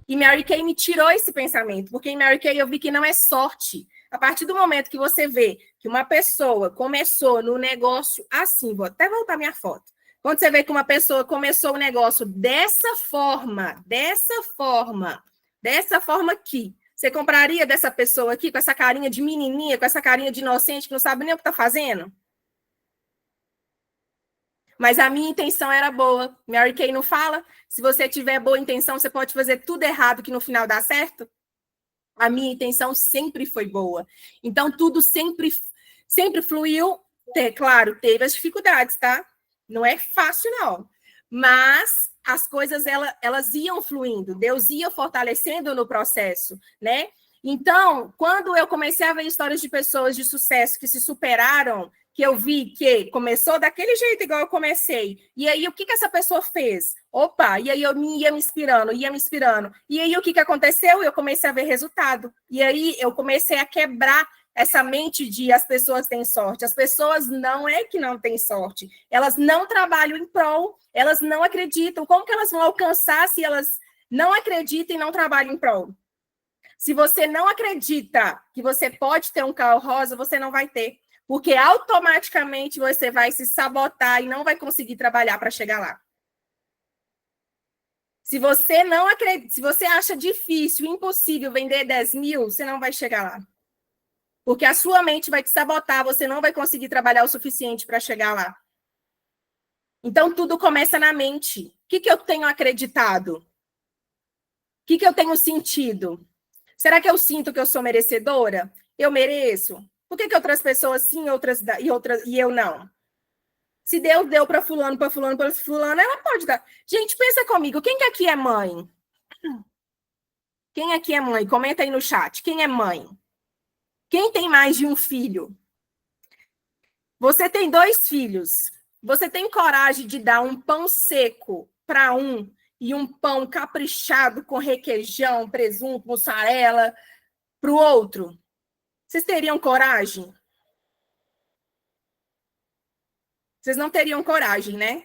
E Mary Kay me tirou esse pensamento, porque em Mary Kay eu vi que não é sorte. A partir do momento que você vê que uma pessoa começou no negócio assim, vou até voltar minha foto. Quando você vê que uma pessoa começou o negócio dessa forma aqui, você compraria dessa pessoa aqui com essa carinha de menininha, com essa carinha de inocente que não sabe nem o que está fazendo? Mas a minha intenção era boa. Mary Kay não fala? Se você tiver boa intenção, você pode fazer tudo errado que no final dá certo? A minha intenção sempre foi boa. Então, tudo sempre fluiu. Claro, teve as dificuldades, tá? Não é fácil, não. Mas as coisas, elas iam fluindo. Deus ia fortalecendo no processo, né? Então, quando eu comecei a ver histórias de pessoas de sucesso que se superaram, que eu vi que começou daquele jeito igual eu comecei. E aí, o que essa pessoa fez? Opa, e aí eu ia me inspirando. E aí, o que aconteceu? Eu comecei a ver resultado. E aí, eu comecei a quebrar essa mente de as pessoas têm sorte. As pessoas não é que não têm sorte. Elas não trabalham em prol, elas não acreditam. Como que elas vão alcançar se elas não acreditam e não trabalham em prol? Se você não acredita que você pode ter um carro rosa, você não vai ter. Porque automaticamente você vai se sabotar e não vai conseguir trabalhar para chegar lá. Se você não acredita, se você acha difícil, impossível vender 10 mil, você não vai chegar lá. Porque a sua mente vai te sabotar, você não vai conseguir trabalhar o suficiente para chegar lá. Então, tudo começa na mente. O que eu tenho acreditado? O que eu tenho sentido? Será que eu sinto que eu sou merecedora? Eu mereço? Por que outras pessoas sim e eu não? Se Deus deu para fulano, ela pode dar. Gente, pensa comigo, quem que aqui é mãe? Quem aqui é mãe? Comenta aí no chat. Quem é mãe? Quem tem mais de um filho? Você tem 2 filhos. Você tem coragem de dar um pão seco para um e um pão caprichado com requeijão, presunto, mussarela para o outro? Vocês teriam coragem? Vocês não teriam coragem, né?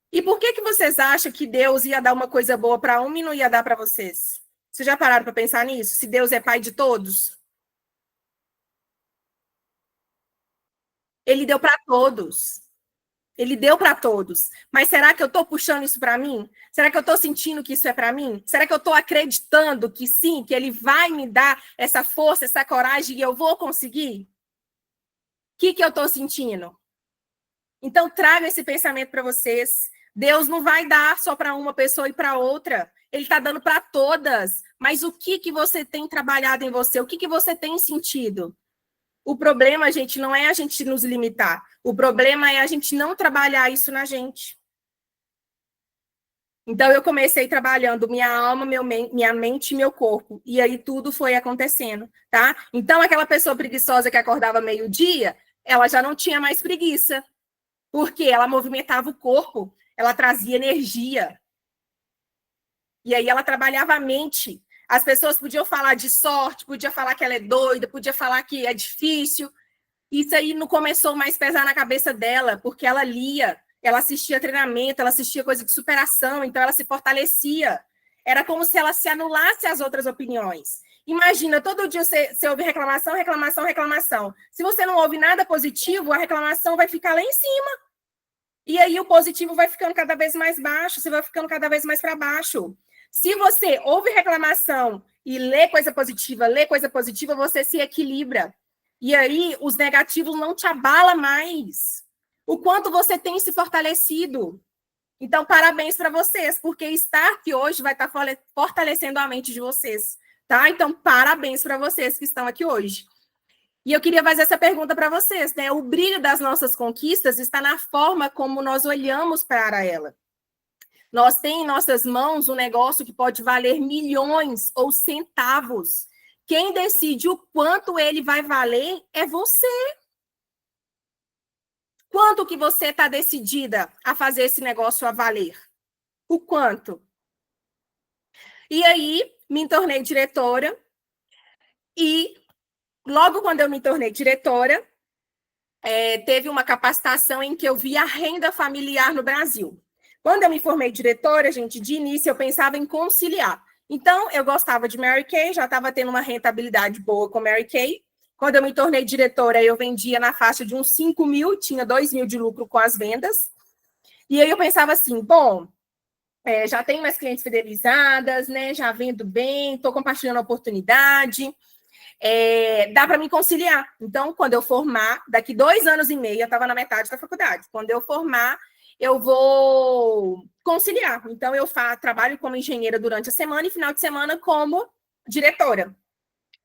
E por que vocês acham que Deus ia dar uma coisa boa para um e não ia dar para vocês? Vocês já pararam para pensar nisso? Se Deus é pai de todos? Ele deu para todos. Ele deu para todos. Mas será que eu estou puxando isso para mim? Será que eu estou sentindo que isso é para mim? Será que eu estou acreditando que sim, que ele vai me dar essa força, essa coragem e eu vou conseguir? O que eu estou sentindo? Então, trago esse pensamento para vocês. Deus não vai dar só para uma pessoa e para outra. Ele está dando para todas. Mas o que você tem trabalhado em você? O que você tem sentido? O problema, gente, não é a gente nos limitar. O problema é a gente não trabalhar isso na gente. Então, eu comecei trabalhando minha alma, minha mente e meu corpo. E aí tudo foi acontecendo, tá? Então, aquela pessoa preguiçosa que acordava meio-dia, ela já não tinha mais preguiça. Porque ela movimentava o corpo, ela trazia energia. E aí ela trabalhava a mente. As pessoas podiam falar de sorte, podiam falar que ela é doida, podiam falar que é difícil. Isso aí não começou mais a pesar na cabeça dela, porque ela lia, ela assistia treinamento, ela assistia coisa de superação, então ela se fortalecia. Era como se ela se anulasse às outras opiniões. Imagina, todo dia você ouve reclamação, reclamação, reclamação. Se você não ouve nada positivo, a reclamação vai ficar lá em cima. E aí o positivo vai ficando cada vez mais baixo, você vai ficando cada vez mais para baixo. Se você ouve reclamação e lê coisa positiva, você se equilibra. E aí os negativos não te abalam mais. O quanto você tem se fortalecido. Então, parabéns para vocês, porque estar aqui hoje vai estar fortalecendo a mente de vocês, tá? Então, parabéns para vocês que estão aqui hoje. E eu queria fazer essa pergunta para vocês, né? O brilho das nossas conquistas está na forma como nós olhamos para ela. Nós temos em nossas mãos um negócio que pode valer milhões ou centavos. Quem decide o quanto ele vai valer é você. Quanto que você está decidida a fazer esse negócio a valer? O quanto? E aí, me tornei diretora e logo quando eu me tornei diretora, teve uma capacitação em que eu vi a renda familiar no Brasil. Quando eu me formei diretora, gente, de início eu pensava em conciliar. Então, eu gostava de Mary Kay, já estava tendo uma rentabilidade boa com Mary Kay. Quando eu me tornei diretora, eu vendia na faixa de uns 5 mil, tinha 2 mil de lucro com as vendas. E aí eu pensava assim, bom, já tenho minhas clientes fidelizadas, né? Já vendo bem, estou compartilhando a oportunidade. Dá para me conciliar. Então, quando eu formar, daqui 2 anos e meio, eu estava na metade da faculdade. Quando eu formar, eu vou conciliar. Então, eu trabalho como engenheira durante a semana e final de semana como diretora.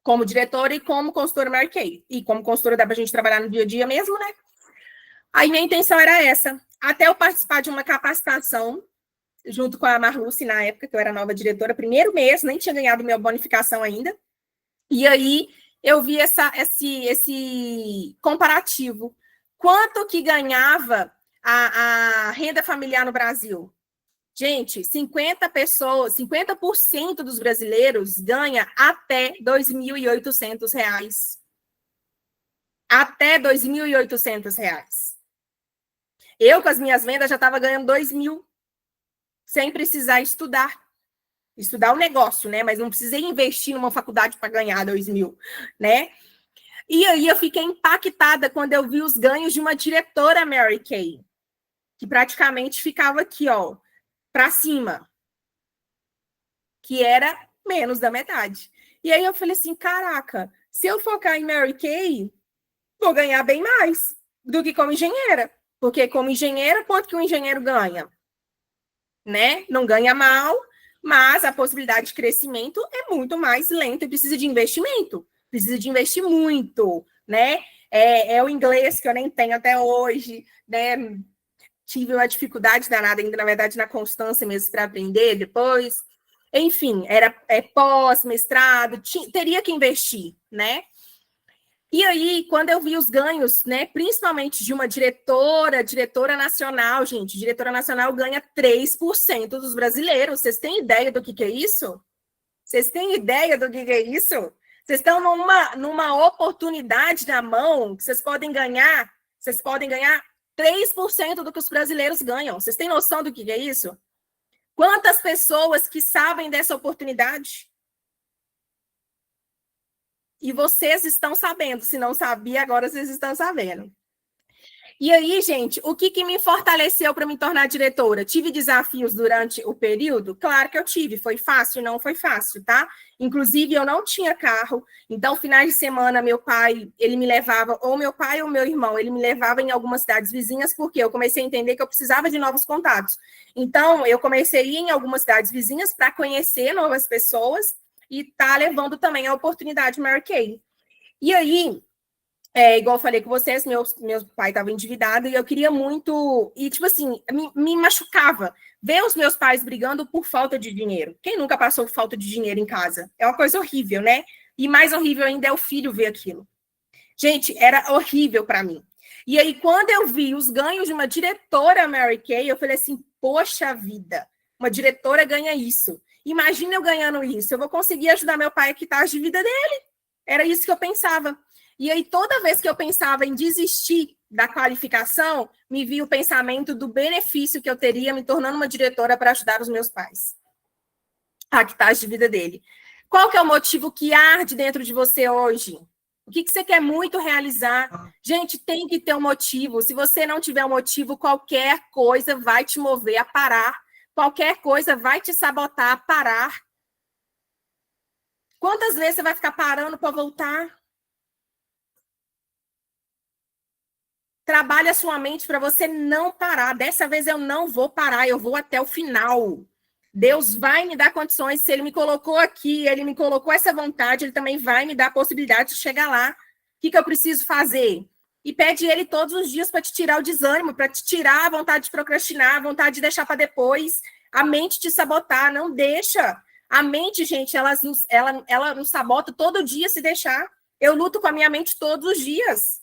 Como diretora e como consultora Mary Kay. E como consultora dá para a gente trabalhar no dia a dia mesmo, né? Aí minha intenção era essa. Até eu participar de uma capacitação junto com a Marluce, na época, que eu era nova diretora, primeiro mês, nem tinha ganhado minha bonificação ainda. E aí eu vi esse comparativo. Quanto que ganhava a renda familiar no Brasil? Gente, 50% dos brasileiros ganha até R$ 2.800. Até R$ 2.800. Eu, com as minhas vendas, já estava ganhando 2 mil, sem precisar estudar o negócio, né? Mas não precisei investir numa faculdade para ganhar 2 mil, né? E aí eu fiquei impactada quando eu vi os ganhos de uma diretora Mary Kay, que praticamente ficava aqui, ó, para cima, que era menos da metade. E aí eu falei assim, caraca, se eu focar em Mary Kay, vou ganhar bem mais do que como engenheira. Porque como engenheira, quanto que um engenheiro ganha? Né? Não ganha mal, mas a possibilidade de crescimento é muito mais lenta e precisa de investimento. Precisa de investir muito, né? É o inglês que eu nem tenho até hoje, né? Tive uma dificuldade danada ainda, na verdade, na constância mesmo para aprender depois. Enfim, era pós, mestrado, teria que investir, né? E aí, quando eu vi os ganhos, né, principalmente de uma diretora nacional, gente, diretora nacional ganha 3% dos brasileiros. Vocês têm ideia do que é isso? Vocês têm ideia do que é isso? Vocês estão numa oportunidade na mão que vocês podem ganhar Vocês podem ganhar 3% do que os brasileiros ganham. Vocês têm noção do que é isso? Quantas pessoas que sabem dessa oportunidade? E vocês estão sabendo. Se não sabia, agora vocês estão sabendo. E aí, gente, o que me fortaleceu para me tornar diretora? Tive desafios durante o período? Claro que eu tive. Foi fácil? Não foi fácil, tá? Inclusive, eu não tinha carro. Então, finais de semana, meu pai, ele me levava, ou meu pai ou meu irmão, ele me levava em algumas cidades vizinhas, porque eu comecei a entender que eu precisava de novos contatos. Então, eu comecei a ir em algumas cidades vizinhas para conhecer novas pessoas e tá levando também a oportunidade Mary Kay. E aí, igual eu falei com vocês, meu pai estava endividado e eu queria muito... E, tipo assim, me machucava ver os meus pais brigando por falta de dinheiro. Quem nunca passou por falta de dinheiro em casa? É uma coisa horrível, né? E mais horrível ainda é o filho ver aquilo. Gente, era horrível para mim. E aí, quando eu vi os ganhos de uma diretora Mary Kay, eu falei assim, poxa vida, uma diretora ganha isso. Imagina eu ganhando isso. Eu vou conseguir ajudar meu pai a quitar as dívidas dele. Era isso que eu pensava. E aí, toda vez que eu pensava em desistir da qualificação, me via o pensamento do benefício que eu teria me tornando uma diretora para ajudar os meus pais a quitar as dívidas dele. Qual que é o motivo que arde dentro de você hoje? O que você quer muito realizar? Gente, tem que ter um motivo. Se você não tiver um motivo, qualquer coisa vai te mover a parar. Qualquer coisa vai te sabotar a parar. Quantas vezes você vai ficar parando para voltar? Trabalhe a sua mente para você não parar. Dessa vez eu não vou parar, eu vou até o final. Deus vai me dar condições. Se Ele me colocou aqui, Ele me colocou essa vontade, Ele também vai me dar a possibilidade de chegar lá. O que eu preciso fazer? E pede Ele todos os dias para te tirar o desânimo, para te tirar a vontade de procrastinar, a vontade de deixar para depois, a mente te sabotar. Não deixa. A mente, gente, ela nos sabota todo dia se deixar. Eu luto com a minha mente todos os dias.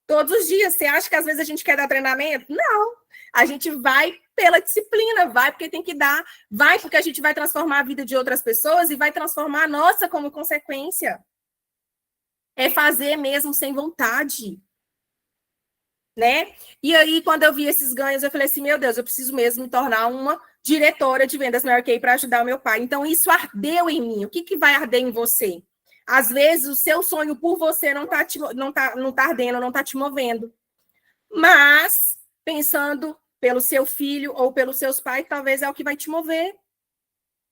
Todos os dias. Você acha que às vezes a gente quer dar treinamento? Não. A gente vai pela disciplina, vai porque tem que dar, vai porque a gente vai transformar a vida de outras pessoas e vai transformar a nossa como consequência. É fazer mesmo sem vontade. Né? E aí, quando eu vi esses ganhos, eu falei assim, meu Deus, eu preciso mesmo me tornar uma diretora de vendas Mary Kay para ajudar o meu pai. Então, isso ardeu em mim. O que vai arder em você? Às vezes, o seu sonho por você não tá ardendo, não está te movendo. Mas, pensando pelo seu filho ou pelos seus pais, talvez é o que vai te mover.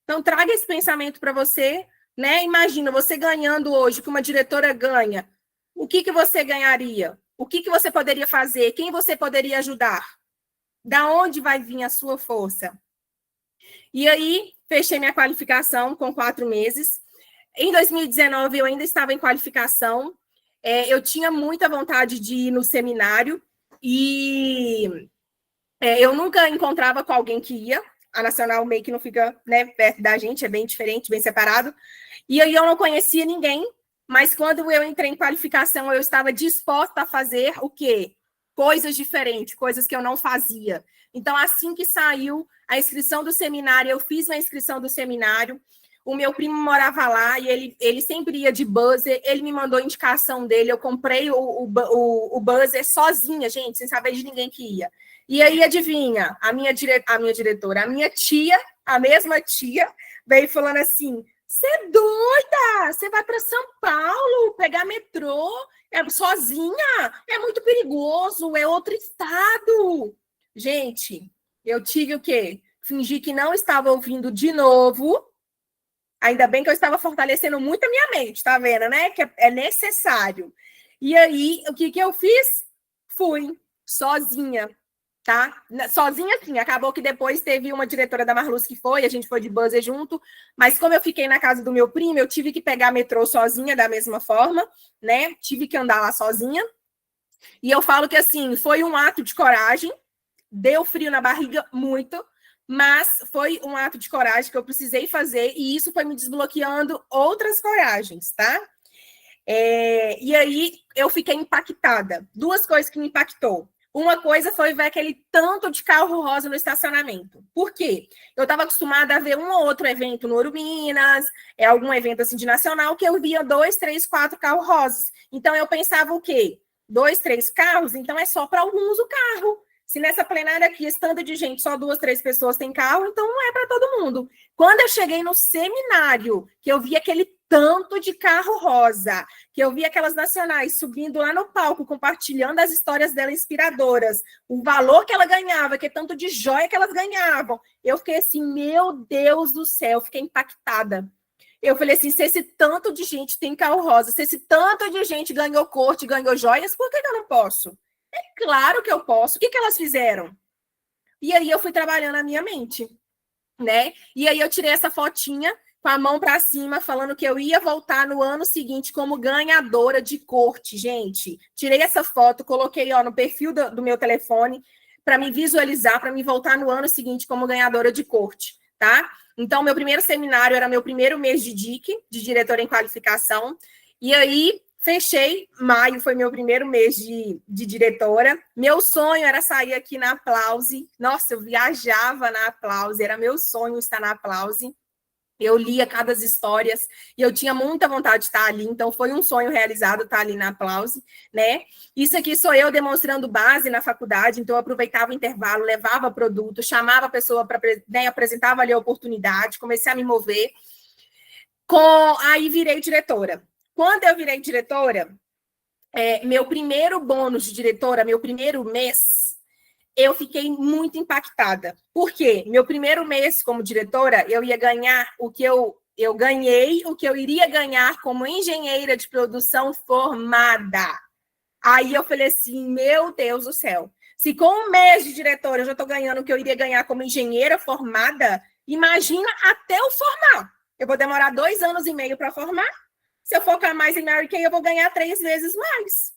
Então, traga esse pensamento para você, né? Imagina, você ganhando hoje, que uma diretora ganha. O que você ganharia? O que você poderia fazer? Quem você poderia ajudar? Da onde vai vir a sua força? E aí, fechei minha qualificação com 4 meses. Em 2019, eu ainda estava em qualificação. Eu tinha muita vontade de ir no seminário e eu nunca encontrava com alguém que ia. A Nacional meio que não fica, né, perto da gente, é bem diferente, bem separado. E aí eu não conhecia ninguém, mas quando eu entrei em qualificação, eu estava disposta a fazer o quê? Coisas diferentes, coisas que eu não fazia. Então, assim que saiu a inscrição do seminário, eu fiz a inscrição do seminário. O meu primo morava lá e ele sempre ia de buzzer. Ele me mandou a indicação dele. Eu comprei o buzzer sozinha, gente, sem saber de ninguém que ia. E aí, adivinha? A minha diretora, a minha tia, a mesma tia, veio falando assim, você é doida? Você vai para São Paulo pegar metrô sozinha? É muito perigoso, é outro estado. Gente, eu tive o quê? Fingi que não estava ouvindo de novo. Ainda bem que eu estava fortalecendo muito a minha mente, tá vendo, né? Que é necessário. E aí, o que eu fiz? Fui sozinha, tá? Sozinha, sim. Acabou que depois teve uma diretora da Marluz que foi, a gente foi de buzzer junto, mas como eu fiquei na casa do meu primo, eu tive que pegar metrô sozinha da mesma forma, né? Tive que andar lá sozinha. E eu falo que, assim, foi um ato de coragem, deu frio na barriga, muito, mas foi um ato de coragem que eu precisei fazer e isso foi me desbloqueando outras coragens, tá? E aí eu fiquei impactada. 2 coisas que me impactou. Uma coisa foi ver aquele tanto de carro rosa no estacionamento. Por quê? Eu estava acostumada a ver um ou outro evento no Ouro Minas, algum evento assim de nacional, que eu via 2, 3, 4 carros rosas. Então eu pensava o quê? 2, 3 carros, então é só para alguns o carro. Se nessa plenária aqui, esse tanto de gente, só 2, 3 pessoas têm carro, então não é para todo mundo. Quando eu cheguei no seminário, que eu vi aquele tanto de carro rosa, que eu vi aquelas nacionais subindo lá no palco, compartilhando as histórias dela inspiradoras, o valor que ela ganhava, que é tanto de joia que elas ganhavam, eu fiquei assim, meu Deus do céu, fiquei impactada. Eu falei assim, se esse tanto de gente tem carro rosa, se esse tanto de gente ganhou corte, ganhou joias, por que eu não posso? É claro que eu posso. O que elas fizeram? E aí eu fui trabalhando a minha mente, né? E aí eu tirei essa fotinha com a mão para cima, falando que eu ia voltar no ano seguinte como ganhadora de corte, gente. Tirei essa foto, coloquei no perfil do meu telefone para me visualizar, para me voltar no ano seguinte como ganhadora de corte, tá? Então, meu primeiro seminário era meu primeiro mês de DIC, de diretora em qualificação, e aí fechei, maio foi meu primeiro mês de diretora. Meu sonho era sair aqui na Aplause. Nossa, eu viajava na Aplause, era meu sonho estar na Aplause. Eu lia cada histórias e eu tinha muita vontade de estar ali, então foi um sonho realizado estar ali na Aplause, né? Isso aqui sou eu demonstrando base na faculdade, então eu aproveitava o intervalo, levava produto, chamava a pessoa para, né, apresentava ali a oportunidade, comecei a me mover. Aí virei diretora. Quando eu virei diretora, meu primeiro bônus de diretora, meu primeiro mês, eu fiquei muito impactada. Por quê? Meu primeiro mês como diretora, eu ia ganhar o que eu ganhei, o que eu iria ganhar como engenheira de produção formada. Aí eu falei assim, meu Deus do céu. Se com um mês de diretora eu já estou ganhando o que eu iria ganhar como engenheira formada, imagina até eu formar. Eu vou demorar 2 anos e meio para formar. Se eu focar mais em Mary Kay, eu vou ganhar 3 vezes mais.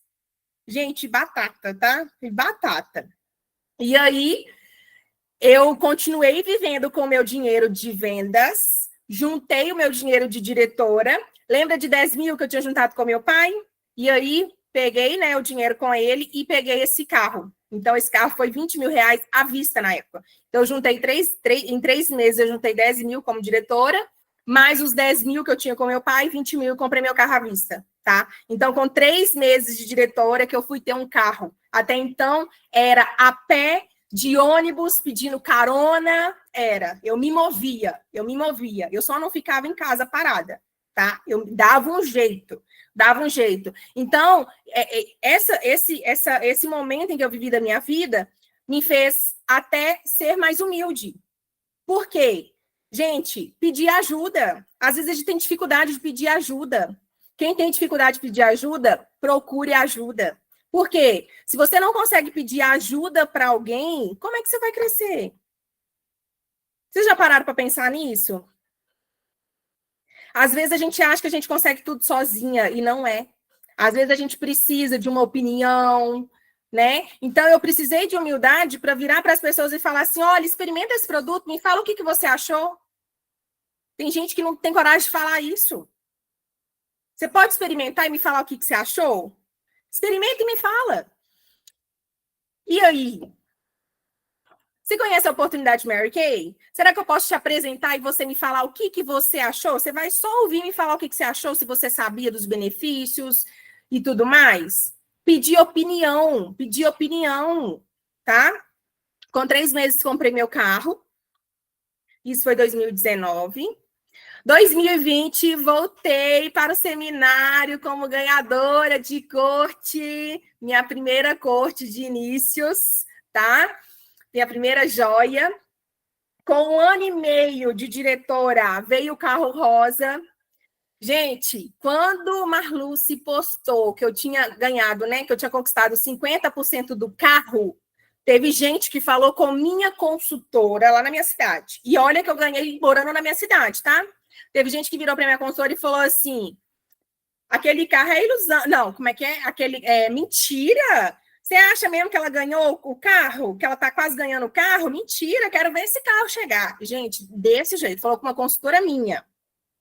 Gente, batata, tá? Batata. E aí, eu continuei vivendo com o meu dinheiro de vendas, juntei o meu dinheiro de diretora. Lembra de 10 mil que eu tinha juntado com meu pai? E aí, peguei, né, o dinheiro com ele e peguei esse carro. Então, esse carro foi 20 mil reais à vista na época. Então, eu juntei em 3 meses, eu juntei 10 mil como diretora, mais os 10 mil que eu tinha com meu pai, 20 mil eu comprei meu carro à vista, tá? Então, com 3 meses de diretora que eu fui ter um carro. Até então, era a pé, de ônibus, pedindo carona, eu me movia, eu só não ficava em casa parada, tá? Eu dava um jeito. Então, esse momento em que eu vivi da minha vida me fez até ser mais humilde. Por quê? Gente, pedir ajuda. Às vezes a gente tem dificuldade de pedir ajuda. Quem tem dificuldade de pedir ajuda, procure ajuda. Por quê? Se você não consegue pedir ajuda para alguém, como é que você vai crescer? Vocês já pararam para pensar nisso? Às vezes a gente acha que a gente consegue tudo sozinha e não é. Às vezes a gente precisa de uma opinião, né? Então eu precisei de humildade para virar para as pessoas e falar assim: olha, experimenta esse produto, me fala o que você achou. Tem gente que não tem coragem de falar isso. Você pode experimentar e me falar o que você achou? Experimenta e me fala. E aí? Você conhece a oportunidade Mary Kay? Será que eu posso te apresentar e você me falar o que você achou? Você vai só ouvir me falar o que você achou, se você sabia dos benefícios e tudo mais? Pedir opinião, tá? Com 3 meses comprei meu carro. Isso foi 2019. 2020, voltei para o seminário como ganhadora de corte, minha primeira corte de inícios, tá? Minha primeira joia. Com 1 ano e meio de diretora, veio o carro rosa. Gente, quando Marluce postou que eu tinha ganhado, né, que eu tinha conquistado 50% do carro, teve gente que falou com minha consultora lá na minha cidade. E olha que eu ganhei morando na minha cidade, tá? Teve gente que virou para minha consultora e falou assim: aquele carro é ilusão. Não, como é que é? Mentira! Você acha mesmo que ela ganhou o carro? Que ela está quase ganhando o carro? Mentira, quero ver esse carro chegar. Gente, desse jeito, falou com uma consultora minha.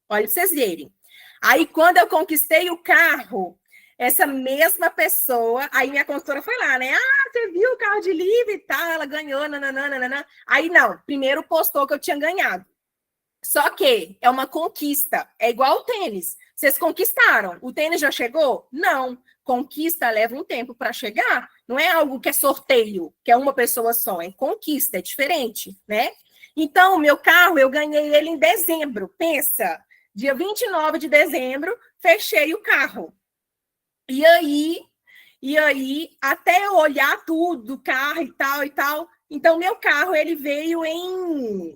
Olha para vocês verem. Aí, quando eu conquistei o carro, essa mesma pessoa, aí minha consultora foi lá, né? Ah, você viu o carro de livre e tal, ela ganhou, nananana. Aí, não, primeiro postou que eu tinha ganhado. Só que é uma conquista, é igual o tênis. Vocês conquistaram. O tênis já chegou? Não. Conquista leva um tempo para chegar. Não é algo que é sorteio, que é uma pessoa só. É conquista, é diferente, né? Então, o meu carro, eu ganhei ele em dezembro. Pensa, dia 29 de dezembro, fechei o carro. E aí, até eu olhar tudo do carro e tal. Então, meu carro, ele veio em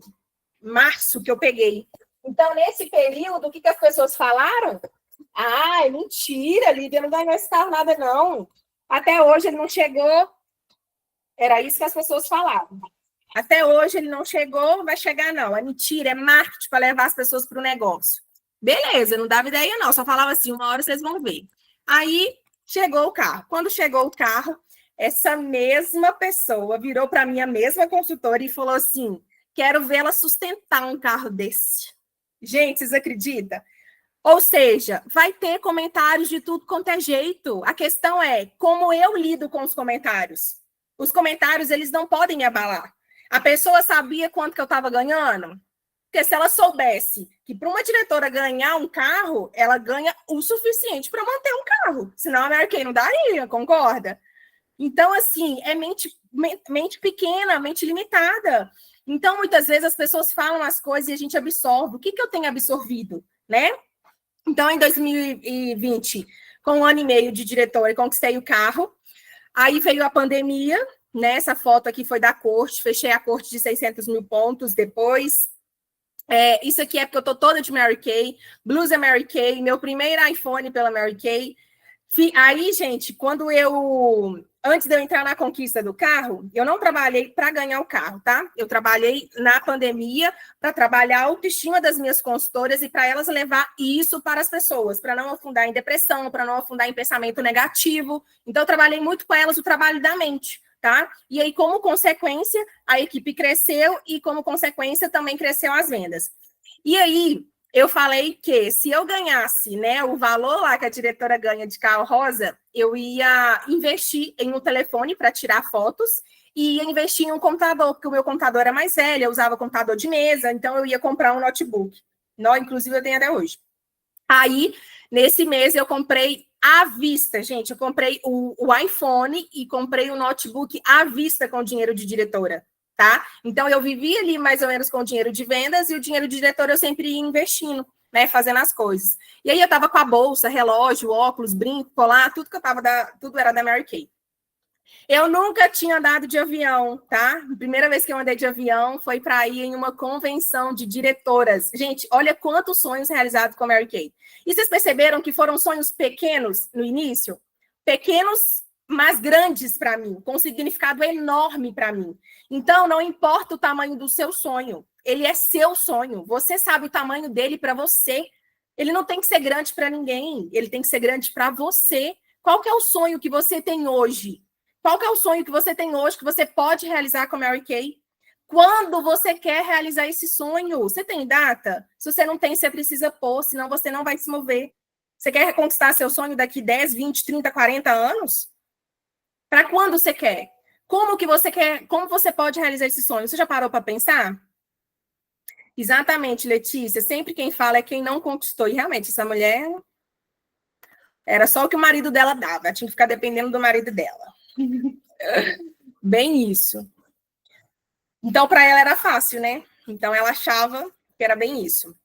março que eu peguei. Então, nesse período, o que as pessoas falaram? Ah, é mentira, Lívia, não ganhou esse carro nada, não. Até hoje ele não chegou. Era isso que as pessoas falavam. Até hoje ele não chegou, vai chegar, não. É mentira, é marketing para levar as pessoas para o negócio. Beleza, não dava ideia, não. Só falava assim, uma hora vocês vão ver. Aí, chegou o carro. Quando chegou o carro, essa mesma pessoa virou para mim, a mesma consultora, e falou assim, quero vê-la sustentar um carro desse. Gente, vocês acreditam? Ou seja, vai ter comentários de tudo quanto é jeito. A questão é como eu lido com os comentários. Os comentários, eles não podem me abalar. A pessoa sabia quanto que eu estava ganhando? Porque se ela soubesse que para uma diretora ganhar um carro, ela ganha o suficiente para manter um carro. Senão a Mary Kay não daria, concorda? Então, assim, é mente pequena, mente limitada. Então, muitas vezes as pessoas falam as coisas e a gente absorve. O que eu tenho absorvido, né? Então, em 2020, com 1 ano e meio de diretora, conquistei o carro. Aí veio a pandemia, né? Essa foto aqui foi da corte, fechei a corte de 600 mil pontos depois. Isso aqui é porque eu tô toda de Mary Kay, blusa Mary Kay, meu primeiro iPhone pela Mary Kay. Aí, gente, antes de eu entrar na conquista do carro, eu não trabalhei para ganhar o carro, tá? Eu trabalhei na pandemia para trabalhar a autoestima das minhas consultoras e para elas levar isso para as pessoas, para não afundar em depressão, para não afundar em pensamento negativo. Então, eu trabalhei muito com elas o trabalho da mente, tá? E aí, como consequência, a equipe cresceu e, como consequência, também cresceu as vendas. E aí, eu falei que se eu ganhasse, né, o valor lá que a diretora ganha de carro rosa, eu ia investir em um telefone para tirar fotos e ia investir em um computador, porque o meu computador era mais velho, eu usava computador de mesa, então eu ia comprar um notebook. Inclusive, eu tenho até hoje. Aí, nesse mês, eu comprei à vista, gente. Eu comprei o iPhone e comprei o notebook à vista com dinheiro de diretora. Tá? Então, eu vivia ali mais ou menos com o dinheiro de vendas e o dinheiro de diretor eu sempre ia investindo, né? Fazendo as coisas. E aí eu tava com a bolsa, relógio, óculos, brinco, colar, tudo que eu tava tudo era da Mary Kay. Eu nunca tinha andado de avião, tá? A primeira vez que eu andei de avião foi para ir em uma convenção de diretoras. Gente, olha quantos sonhos realizados com a Mary Kay. E vocês perceberam que foram sonhos pequenos no início? Pequenos, mas grandes para mim, com um significado enorme para mim. Então, não importa o tamanho do seu sonho, ele é seu sonho. Você sabe o tamanho dele para você. Ele não tem que ser grande para ninguém, ele tem que ser grande para você. Qual que é o sonho que você tem hoje? Qual que é o sonho que você tem hoje que você pode realizar com a Mary Kay? Quando você quer realizar esse sonho? Você tem data? Se você não tem, você precisa pôr, senão você não vai se mover. Você quer conquistar seu sonho daqui 10, 20, 30, 40 anos? Para quando você quer? Como que você quer? Como você pode realizar esse sonho? Você já parou para pensar? Exatamente, Letícia. Sempre quem fala é quem não conquistou. E realmente, essa mulher era só o que o marido dela dava. Ela tinha que ficar dependendo do marido dela. Bem isso. Então, para ela era fácil, né? Então, ela achava que era bem isso.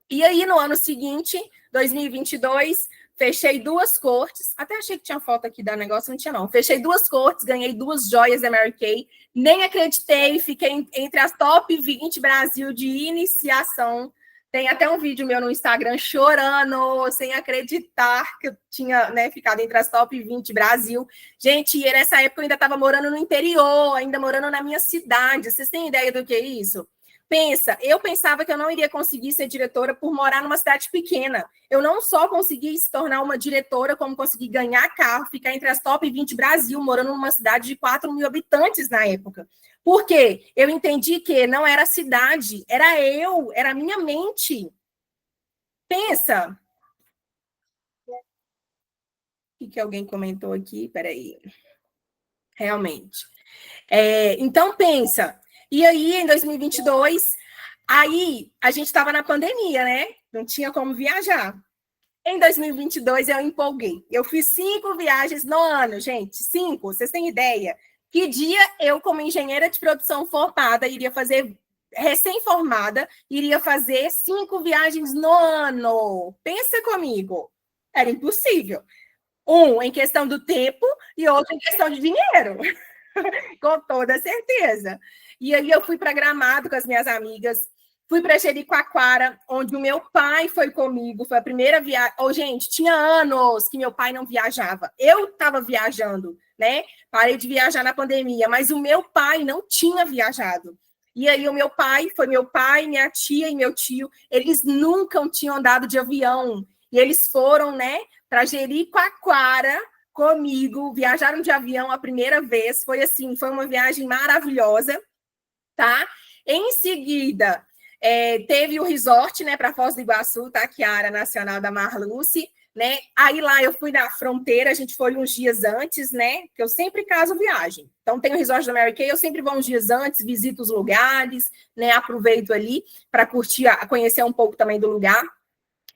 E aí, no ano seguinte, 2022, fechei 2 cortes. Até achei que tinha foto aqui da negócio, não tinha não. Fechei 2 cortes, ganhei 2 joias da Mary Kay. Nem acreditei, fiquei entre as top 20 Brasil de iniciação. Tem até um vídeo meu no Instagram chorando, sem acreditar que eu tinha, né, ficado entre as top 20 Brasil. Gente, e nessa época eu ainda estava morando no interior, ainda morando na minha cidade. Vocês têm ideia do que é isso? Pensa, eu pensava que eu não iria conseguir ser diretora por morar numa cidade pequena. Eu não só consegui se tornar uma diretora, como consegui ganhar carro, ficar entre as top 20 Brasil, morando numa cidade de 4 mil habitantes na época. Por quê? Eu entendi que não era a cidade, era eu, era a minha mente. Pensa. O que alguém comentou aqui? Peraí. Realmente. Então, pensa. E aí, em 2022, aí a gente estava na pandemia, né? Não tinha como viajar. Em 2022, eu empolguei. Eu fiz 5 viagens no ano, gente. 5, vocês têm ideia? Que dia eu, como engenheira de produção formada, iria fazer, recém-formada, iria fazer 5 viagens no ano? Pensa comigo. Era impossível. Um, em questão do tempo, e outro em questão de dinheiro. Com toda certeza. E aí eu fui para Gramado com as minhas amigas, fui para Jericoacoara, onde o meu pai foi comigo, foi a primeira viagem. Oh, gente, tinha anos que meu pai não viajava. Eu estava viajando, né? Parei de viajar na pandemia, mas o meu pai não tinha viajado. E aí o meu pai, foi meu pai, minha tia e meu tio, eles nunca tinham andado de avião. E eles foram, né, para Jericoacoara comigo, viajaram de avião a primeira vez, foi assim, foi uma viagem maravilhosa, tá? Em seguida, teve o resort, né, para Foz do Iguaçu, tá? Que é a área nacional da Marluce, né? Aí lá eu fui na fronteira, a gente foi uns dias antes, né? Que eu sempre caso viagem. Então tem o resort da Mary Kay, eu sempre vou uns dias antes, visito os lugares, né? Aproveito ali para curtir, conhecer um pouco também do lugar.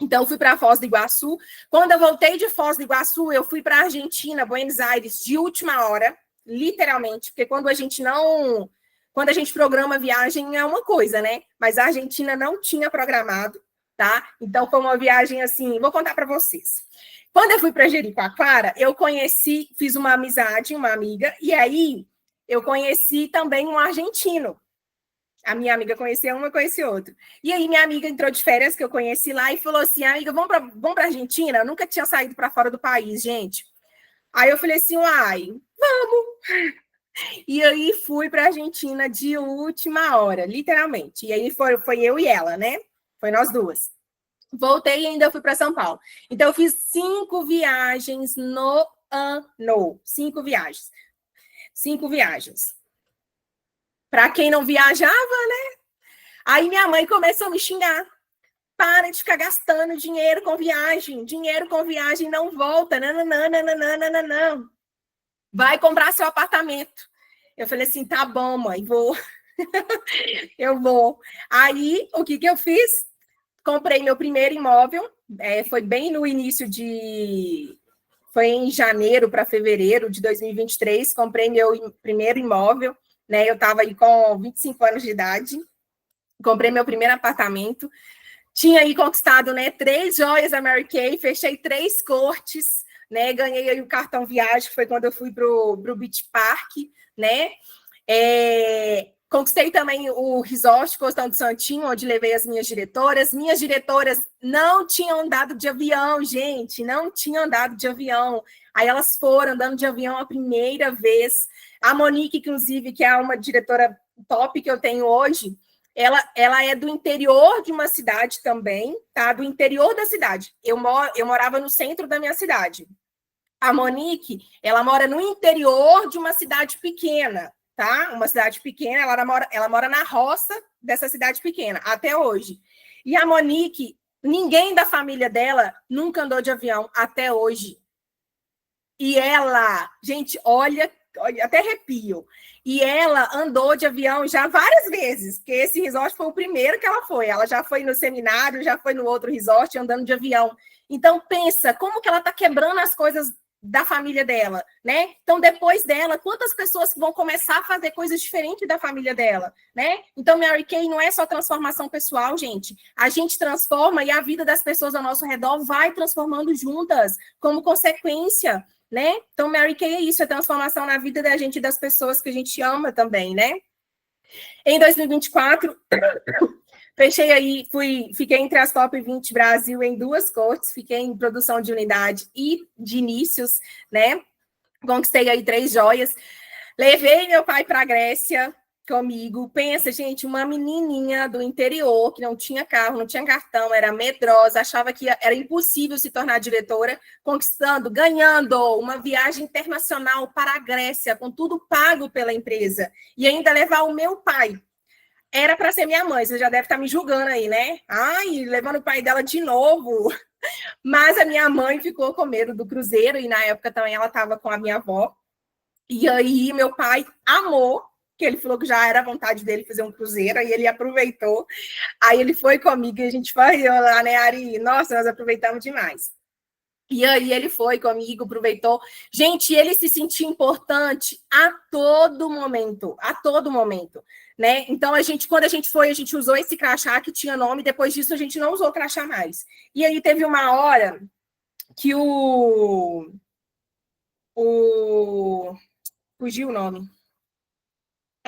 Então, eu fui para Foz do Iguaçu. Quando eu voltei de Foz do Iguaçu, eu fui para a Argentina, Buenos Aires, de última hora, literalmente, porque quando a gente programa a viagem é uma coisa, né? Mas a Argentina não tinha programado, tá? Então, foi uma viagem assim, vou contar para vocês. Quando eu fui para Jericoacoara, eu fiz uma amizade, uma amiga, e aí eu conheci também um argentino. A minha amiga conhecia uma, eu conheci outro. E aí minha amiga entrou de férias, que eu conheci lá, e falou assim, amiga, vamos para Argentina? Eu nunca tinha saído para fora do país, gente. Aí eu falei assim, uai, vamos. E aí fui para Argentina de última hora, literalmente. E aí foi eu e ela, né? Foi nós duas. Voltei e ainda fui para São Paulo. Então eu fiz 5 viagens no ano. 5 viagens. 5 viagens. Para quem não viajava, né? Aí minha mãe começou a me xingar. Para de ficar gastando dinheiro com viagem. Dinheiro com viagem não volta. Não. Vai comprar seu apartamento. Eu falei assim, tá bom, mãe, vou. Eu vou. Aí, o que eu fiz? Comprei meu primeiro imóvel. Foi bem no início de... Foi em janeiro para fevereiro de 2023. Comprei meu primeiro imóvel. Né? Eu estava aí com 25 anos de idade. Comprei meu primeiro apartamento. Tinha aí conquistado, né, 3 joias da Mary Kay, fechei 3 cortes, né, ganhei aí o cartão viagem, que foi quando eu fui pro Beach Park, né, conquistei também o resort Costão do Santinho, onde levei as minhas diretoras não tinham andado de avião, gente, não tinham andado de avião, aí elas foram andando de avião a primeira vez, a Monique, inclusive, que é uma diretora top que eu tenho hoje, ela é do interior de uma cidade também, tá? Do interior da cidade. Eu morava no centro da minha cidade. A Monique, ela mora no interior de uma cidade pequena, tá? Uma cidade pequena, ela mora na roça dessa cidade pequena, até hoje. E a Monique, ninguém da família dela nunca andou de avião até hoje. E ela, gente, olha, até arrepio. E ela andou de avião já várias vezes, porque esse resort foi o primeiro que ela foi. Ela já foi no seminário, já foi no outro resort andando de avião. Então, pensa, como que ela está quebrando as coisas da família dela, né? Então, depois dela, quantas pessoas vão começar a fazer coisas diferentes da família dela, né? Então, Mary Kay não é só transformação pessoal, gente. A gente transforma e a vida das pessoas ao nosso redor vai transformando juntas, como consequência, né? Então, Mary Kay é isso, é transformação na vida da gente e das pessoas que a gente ama também, né? Em 2024, fechei aí, fiquei entre as top 20 Brasil em 2 cortes, fiquei em produção de unidade e de inícios, né? Conquistei aí 3 joias. Levei meu pai para a Grécia comigo. Pensa, gente, uma menininha do interior que não tinha carro, não tinha cartão, era medrosa, achava que era impossível se tornar diretora, ganhando uma viagem internacional para a Grécia, com tudo pago pela empresa. E ainda levar o meu pai. Era para ser minha mãe, você já deve estar me julgando aí, né? Ai, levando o pai dela de novo. Mas a minha mãe ficou com medo do cruzeiro, e na época também ela estava com a minha avó. E aí meu pai amou, que ele falou que já era a vontade dele fazer um cruzeiro, aí ele aproveitou. Aí ele foi comigo e a gente foi lá, né, Ari? Nossa, nós aproveitamos demais. E aí ele foi comigo, aproveitou. Gente, ele se sentia importante a todo momento, né? Então, quando a gente foi, a gente usou esse crachá que tinha nome, depois disso a gente não usou crachá mais. E aí teve uma hora que fugiu o nome.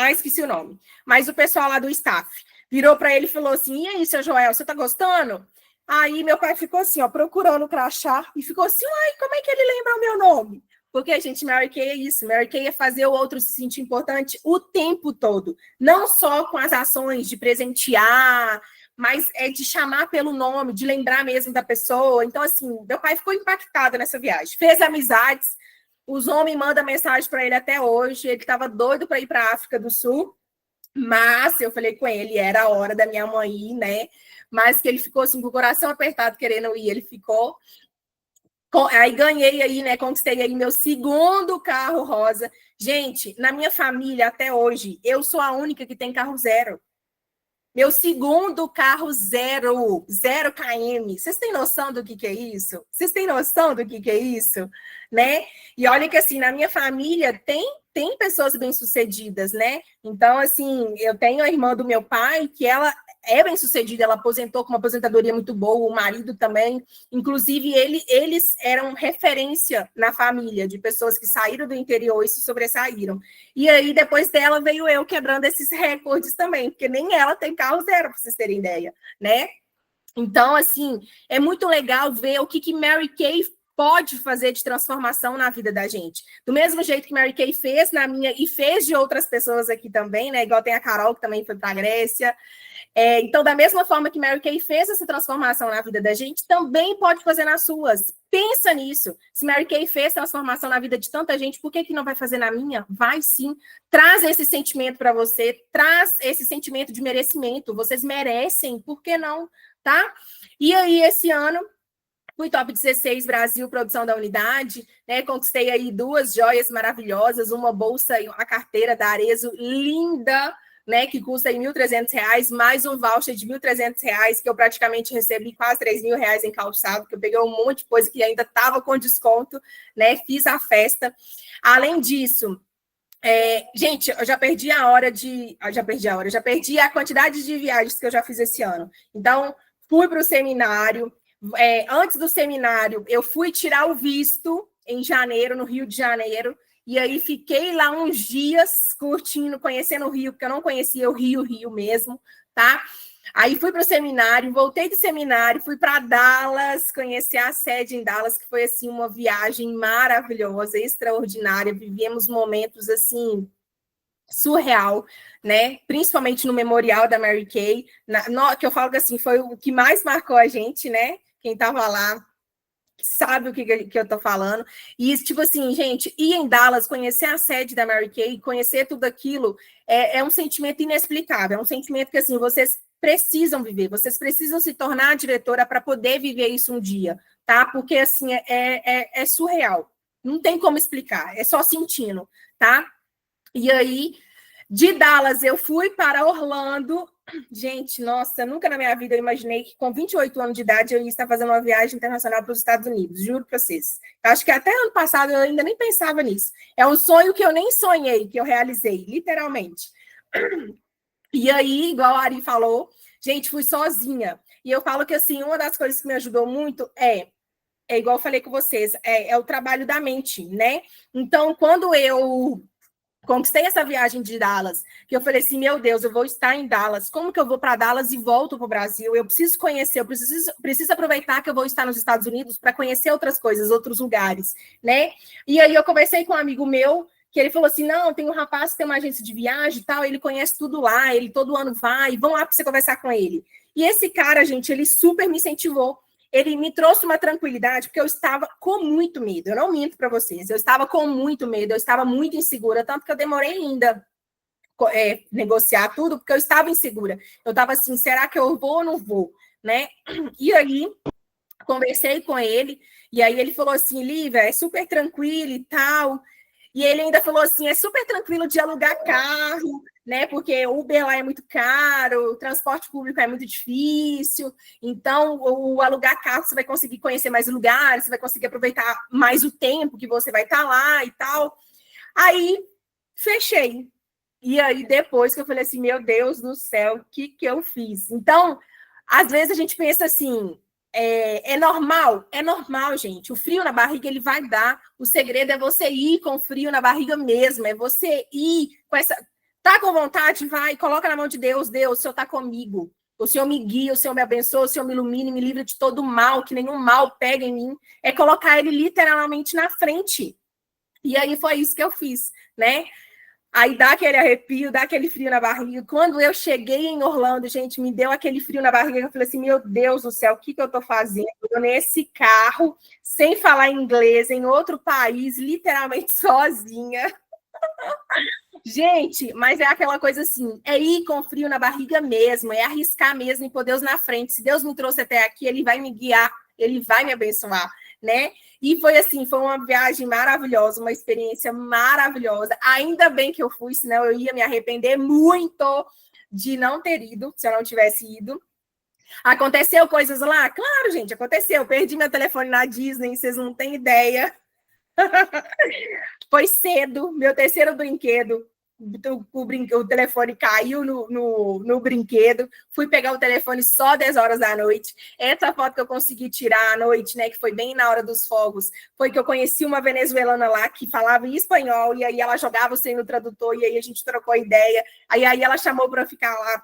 Esqueci o nome. Mas o pessoal lá do staff virou para ele e falou assim: e aí, seu Joel, você tá gostando? Aí meu pai ficou assim, ó, procurando o crachá e ficou assim: ai, como é que ele lembra o meu nome? Porque, gente, Mary Kay é isso. Mary Kay é fazer o outro se sentir importante o tempo todo. Não só com as ações de presentear, mas é de chamar pelo nome, de lembrar mesmo da pessoa. Então, assim, meu pai ficou impactado nessa viagem. Fez amizades. Os homens mandam mensagem para ele até hoje. Ele estava doido para ir para a África do Sul. Mas eu falei com ele, era a hora da minha mãe ir, né? Mas que ele ficou assim, com o coração apertado, querendo ir. Ele ficou. Aí ganhei aí, né? Conquistei aí meu segundo carro rosa. Gente, na minha família, até hoje, eu sou a única que tem carro zero. Meu segundo carro zero km. Vocês têm noção do que é isso? Vocês têm noção do que é isso? Né? E olha que assim, na minha família tem pessoas bem-sucedidas, né? Então, assim, eu tenho a irmã do meu pai, que ela é bem-sucedida, ela aposentou com uma aposentadoria muito boa, o marido também. Inclusive, eles eram referência na família, de pessoas que saíram do interior e se sobressaíram. E aí, depois dela, veio eu quebrando esses recordes também, porque nem ela tem carro zero, para vocês terem ideia, né? Então, assim, é muito legal ver o que Mary Kay pode fazer de transformação na vida da gente. Do mesmo jeito que Mary Kay fez na minha e fez de outras pessoas aqui também, né? Igual tem a Carol, que também foi para a Grécia. Então, da mesma forma que Mary Kay fez essa transformação na vida da gente, também pode fazer nas suas. Pensa nisso. Se Mary Kay fez transformação na vida de tanta gente, por que não vai fazer na minha? Vai sim. Traz esse sentimento para você, traz esse sentimento de merecimento. Vocês merecem, por que não? Tá? E aí, esse ano, fui top 16 Brasil, produção da unidade, né? Conquistei aí 2 joias maravilhosas, uma bolsa e uma carteira da Arezzo linda, né, que custa aí R$1.300, mais um voucher de R$1.300, que eu praticamente recebi quase R$3.000 em calçado, que eu peguei um monte de coisa que ainda estava com desconto, né, fiz a festa. Além disso, gente, eu já perdi a quantidade de viagens que eu já fiz esse ano. Então, fui para o seminário. Antes do seminário, eu fui tirar o visto em janeiro, no Rio de Janeiro, e aí fiquei lá uns dias curtindo, conhecendo o Rio, porque eu não conhecia o Rio mesmo, tá? Aí fui para o seminário, voltei do seminário, fui para Dallas, conheci a sede em Dallas, que foi assim uma viagem maravilhosa, extraordinária. Vivemos momentos assim surreal, né? Principalmente no memorial da Mary Kay, que eu falo que assim foi o que mais marcou a gente, né? Quem estava lá sabe o que eu tô falando. E, tipo assim, gente, ir em Dallas, conhecer a sede da Mary Kay, conhecer tudo aquilo, é um sentimento inexplicável. É um sentimento que, assim, vocês precisam viver. Vocês precisam se tornar diretora para poder viver isso um dia, tá? Porque, assim, é surreal. Não tem como explicar. É só sentindo, tá? E aí, de Dallas, eu fui para Orlando. Gente, nossa, nunca na minha vida eu imaginei que com 28 anos de idade eu ia estar fazendo uma viagem internacional para os Estados Unidos, juro para vocês. Eu acho que até ano passado eu ainda nem pensava nisso. É um sonho que eu nem sonhei, que eu realizei, literalmente. E aí, igual a Ari falou, gente, fui sozinha. E eu falo que, assim, uma das coisas que me ajudou muito é igual eu falei com vocês, é o trabalho da mente, né? Então, quando eu conquistei essa viagem de Dallas, que eu falei assim, meu Deus, eu vou estar em Dallas, como que eu vou para Dallas e volto para o Brasil? Eu preciso conhecer, eu preciso aproveitar que eu vou estar nos Estados Unidos para conhecer outras coisas, outros lugares, né? E aí eu conversei com um amigo meu, que ele falou assim, não, tem um rapaz que tem uma agência de viagem e tal, ele conhece tudo lá, ele todo ano vai, vão lá para você conversar com ele. E esse cara, gente, ele super me incentivou. Ele me trouxe uma tranquilidade, porque eu estava com muito medo. Eu não minto para vocês. Eu estava com muito medo, eu estava muito insegura, tanto que eu demorei ainda negociar tudo, porque eu estava insegura. Eu estava assim, será que eu vou ou não vou? Né? E aí, conversei com ele, e aí ele falou assim, Lívia, é super tranquilo e tal. E ele ainda falou assim, é super tranquilo de alugar carro, né? Porque o Uber lá é muito caro, o transporte público é muito difícil. Então, o alugar carro, você vai conseguir conhecer mais lugares, você vai conseguir aproveitar mais o tempo que você vai estar lá e tal. Aí, fechei. E aí, depois que eu falei assim, meu Deus do céu, o que eu fiz? Então, às vezes a gente pensa assim, é normal? É normal, gente. O frio na barriga, ele vai dar. O segredo é você ir com frio na barriga mesmo. É você ir com essa... Tá com vontade? Vai, coloca na mão de Deus. Deus, o Senhor tá comigo. O Senhor me guia, o Senhor me abençoa, o Senhor me ilumina, me livra de todo mal, que nenhum mal pega em mim. É colocar ele literalmente na frente. E aí foi isso que eu fiz, né? Aí dá aquele arrepio, dá aquele frio na barriga. Quando eu cheguei em Orlando, gente, me deu aquele frio na barriga. Eu falei assim, meu Deus do céu, o que eu tô fazendo? Eu nesse carro, sem falar inglês, em outro país, literalmente sozinha. Gente, mas é aquela coisa assim, é ir com frio na barriga mesmo, é arriscar mesmo e pôr Deus na frente. Se Deus me trouxe até aqui, Ele vai me guiar, Ele vai me abençoar, né? E foi assim, foi uma viagem maravilhosa, uma experiência maravilhosa. Ainda bem que eu fui, senão eu ia me arrepender muito de não ter ido, se eu não tivesse ido. Aconteceu coisas lá? Claro, gente, aconteceu. Perdi meu telefone na Disney, vocês não têm ideia. Foi cedo, meu terceiro brinquedo. O telefone caiu no brinquedo. Fui pegar o telefone só 10 horas da noite. Essa foto que eu consegui tirar à noite, né? Que foi bem na hora dos fogos, foi que eu conheci uma venezuelana lá que falava em espanhol, e aí ela jogava o sem no tradutor, e aí a gente trocou ideia. Aí ela chamou para ficar lá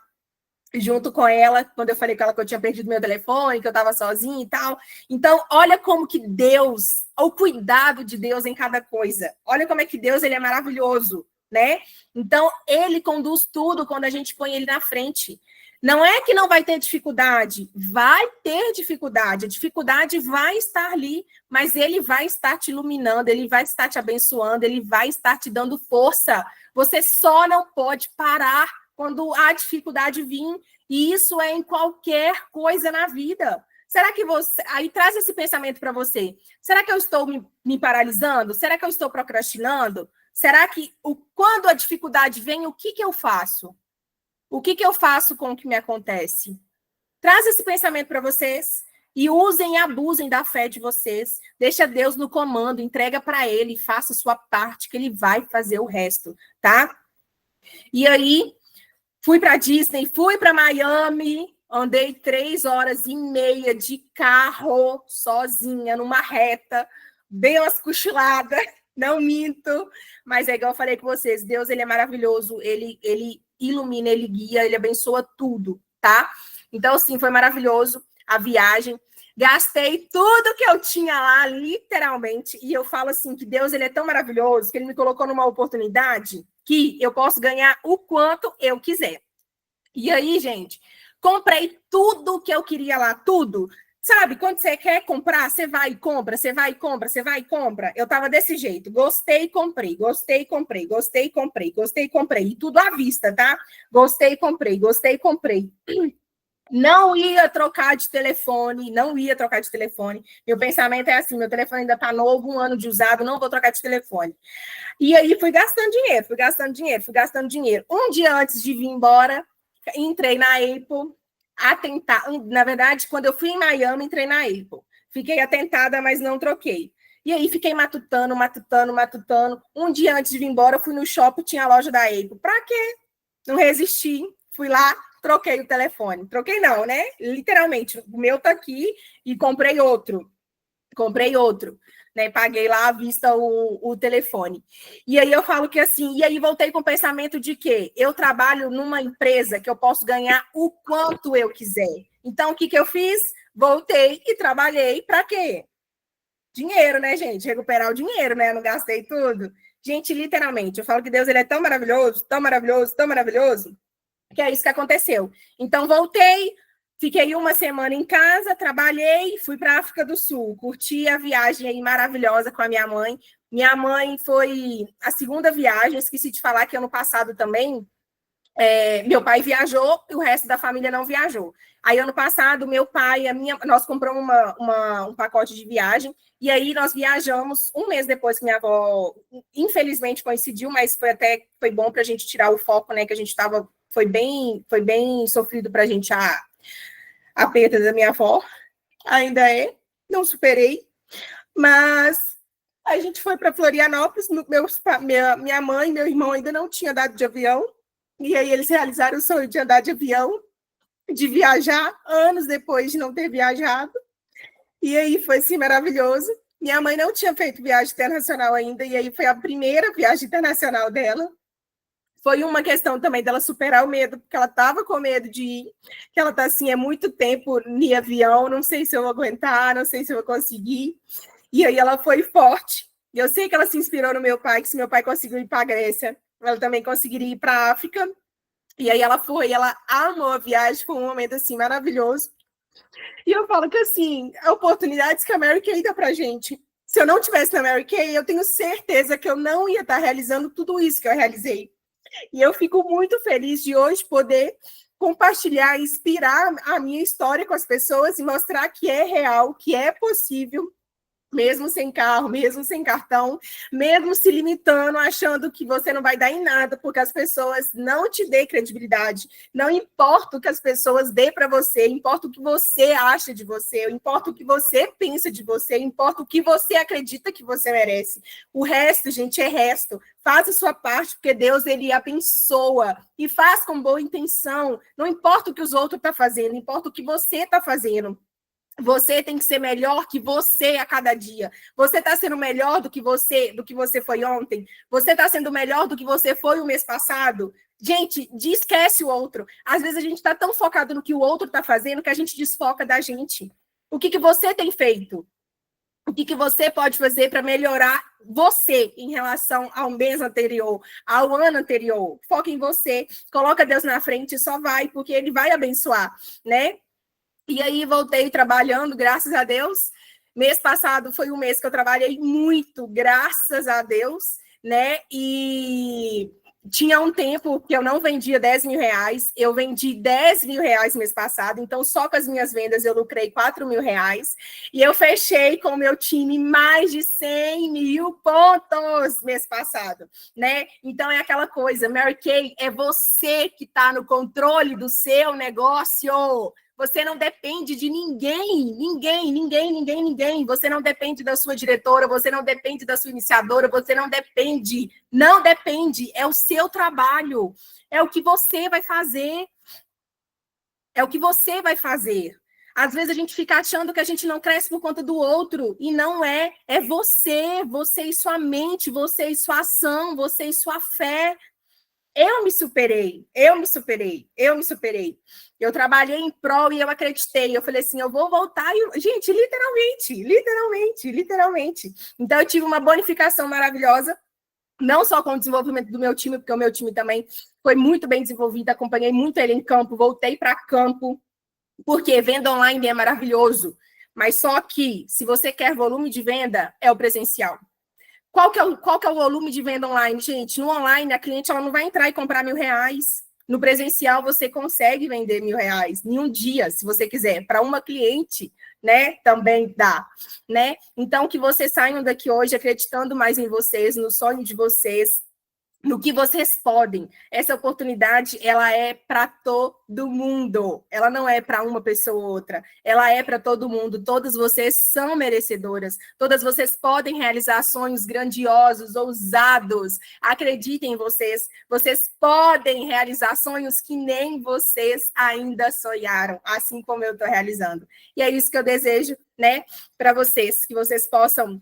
junto com ela, quando eu falei com ela que eu tinha perdido meu telefone, que eu estava sozinha e tal. Então, olha como que Deus, o cuidado de Deus em cada coisa. Olha como é que Deus, ele é maravilhoso, né? Então, ele conduz tudo quando a gente põe ele na frente. Não é que não vai ter dificuldade, vai ter dificuldade, a dificuldade vai estar ali, mas ele vai estar te iluminando, ele vai estar te abençoando, ele vai estar te dando força. Você só não pode parar quando a dificuldade vir, e isso é em qualquer coisa na vida. Será que você... Aí traz esse pensamento para você. Será que eu estou me paralisando? Será que eu estou procrastinando? Será que quando a dificuldade vem, o que eu faço? O que eu faço com o que me acontece? Traz esse pensamento para vocês e usem e abusem da fé de vocês. Deixa Deus no comando, entrega para Ele, faça a sua parte, que Ele vai fazer o resto, tá? E aí, fui para Disney, fui para Miami, andei 3 horas e meia de carro, sozinha, numa reta, dei umas cochiladas, não minto, mas é igual eu falei com vocês, Deus, ele é maravilhoso, ele ilumina, ele guia, ele abençoa tudo, tá? Então, sim, foi maravilhoso a viagem. Gastei tudo que eu tinha lá, literalmente, e eu falo assim, que Deus, ele é tão maravilhoso, que ele me colocou numa oportunidade que eu posso ganhar o quanto eu quiser. E aí, gente, comprei tudo que eu queria lá, tudo. Sabe, quando você quer comprar, você vai e compra, você vai e compra, você vai e compra. Eu tava desse jeito, gostei e comprei, gostei e comprei, gostei e comprei, gostei e comprei. E tudo à vista, tá? Gostei e comprei, gostei e comprei. Não ia trocar de telefone, não ia trocar de telefone. Meu pensamento é assim, meu telefone ainda tá novo, 1 ano de usado, não vou trocar de telefone. E aí fui gastando dinheiro, fui gastando dinheiro, fui gastando dinheiro. Um dia antes de vir embora, entrei na Apple, atentar. Na verdade, quando eu fui em Miami, entrei na Apple. Fiquei atentada, mas não troquei. E aí fiquei matutando. Um dia antes de vir embora, eu fui no shopping, tinha a loja da Apple. Pra quê? Não resisti. Fui lá, troquei o telefone. Troquei não, né? Literalmente, o meu tá aqui e comprei outro. Né? Paguei lá à vista o telefone. E aí eu falo que assim, e aí voltei com o pensamento de que eu trabalho numa empresa que eu posso ganhar o quanto eu quiser. Então, o que eu fiz? Voltei e trabalhei para quê? Dinheiro, né, gente? Recuperar o dinheiro, né? Eu não gastei tudo. Gente, literalmente, eu falo que Deus, ele é tão maravilhoso, tão maravilhoso, tão maravilhoso, que é isso que aconteceu. Então, voltei, fiquei 1 semana em casa, trabalhei, fui para a África do Sul, curti a viagem aí maravilhosa com a minha mãe. Minha mãe foi a segunda viagem, esqueci de falar que ano passado também Meu pai viajou e o resto da família não viajou. Aí, ano passado, meu pai e nós compramos um pacote de viagem, e aí nós viajamos um mês depois que minha avó, infelizmente, coincidiu, mas foi bom para a gente tirar o foco, né? Que a gente estava. Foi bem sofrido para a gente a perda da minha avó. Ainda não superei. Mas a gente foi para Florianópolis, minha mãe e meu irmão ainda não tinham andado de avião, e aí eles realizaram o sonho de andar de avião, de viajar, anos depois de não ter viajado, e aí foi assim maravilhoso. Minha mãe não tinha feito viagem internacional ainda, e aí foi a primeira viagem internacional dela. Foi uma questão também dela superar o medo, porque ela estava com medo de ir, que ela está assim, é muito tempo em avião, não sei se eu vou aguentar, não sei se eu vou conseguir. E aí ela foi forte. E eu sei que ela se inspirou no meu pai, que se meu pai conseguiu ir para a Grécia, ela também conseguiria ir para a África. E aí ela foi, ela amou a viagem, foi um momento assim maravilhoso. E eu falo que assim, oportunidades que a Mary Kay dá pra gente. Se eu não tivesse na Mary Kay, eu tenho certeza que eu não ia estar realizando tudo isso que eu realizei. E eu fico muito feliz de hoje poder compartilhar, inspirar a minha história com as pessoas e mostrar que é real, que é possível, mesmo sem carro, mesmo sem cartão, mesmo se limitando, achando que você não vai dar em nada, porque as pessoas não te dêem credibilidade. Não importa o que as pessoas dêem para você, importa o que você acha de você, importa o que você pensa de você, importa o que você acredita que você merece. O resto, gente, é resto. Faz a sua parte, porque Deus, ele abençoa e faz com boa intenção. Não importa o que os outros estão fazendo, importa o que você está fazendo. Você tem que ser melhor que você a cada dia. Você está sendo melhor do que você foi ontem? Você está sendo melhor do que você foi o mês passado? Gente, esquece o outro. Às vezes a gente está tão focado no que o outro está fazendo que a gente desfoca da gente. O que você tem feito? O que você pode fazer para melhorar você em relação ao mês anterior, ao ano anterior? Foca em você, coloca Deus na frente e só vai, porque ele vai abençoar, né? E aí voltei trabalhando, graças a Deus. Mês passado foi um mês que eu trabalhei muito, graças a Deus, né? E tinha um tempo que eu não vendia 10 mil reais, eu vendi 10 mil reais mês passado, então só com as minhas vendas eu lucrei 4 mil reais, e eu fechei com o meu time mais de 100 mil pontos mês passado, né? Então é aquela coisa, Mary Kay, é você que está no controle do seu negócio. Você não depende de ninguém. Você não depende da sua diretora, você não depende da sua iniciadora, você não depende. Não depende. É o seu trabalho. É o que você vai fazer. É o que você vai fazer. Às vezes a gente fica achando que a gente não cresce por conta do outro, e não é. É você e sua mente, você e sua ação, você e sua fé. Eu me superei. Eu trabalhei em prol e eu acreditei. Eu falei assim, eu vou voltar. E, gente, literalmente. Então, eu tive uma bonificação maravilhosa, não só com o desenvolvimento do meu time, porque o meu time também foi muito bem desenvolvido, acompanhei muito ele em campo, voltei para campo, porque venda online é maravilhoso, mas só que, se você quer volume de venda, é o presencial. Qual que é o volume de venda online, gente? No online, a cliente ela não vai entrar e comprar R$1.000. No presencial, você consegue vender R$1.000 em um dia, se você quiser. Para uma cliente, né, também dá, né? Então, que vocês saiam daqui hoje acreditando mais em vocês, no sonho de vocês, no que vocês podem. Essa oportunidade, ela é para todo mundo. Ela não é para uma pessoa ou outra. Ela é para todo mundo. Todas vocês são merecedoras. Todas vocês podem realizar sonhos grandiosos, ousados. Acreditem em vocês. Vocês podem realizar sonhos que nem vocês ainda sonharam, assim como eu estou realizando. E é isso que eu desejo, né, para vocês, que vocês possam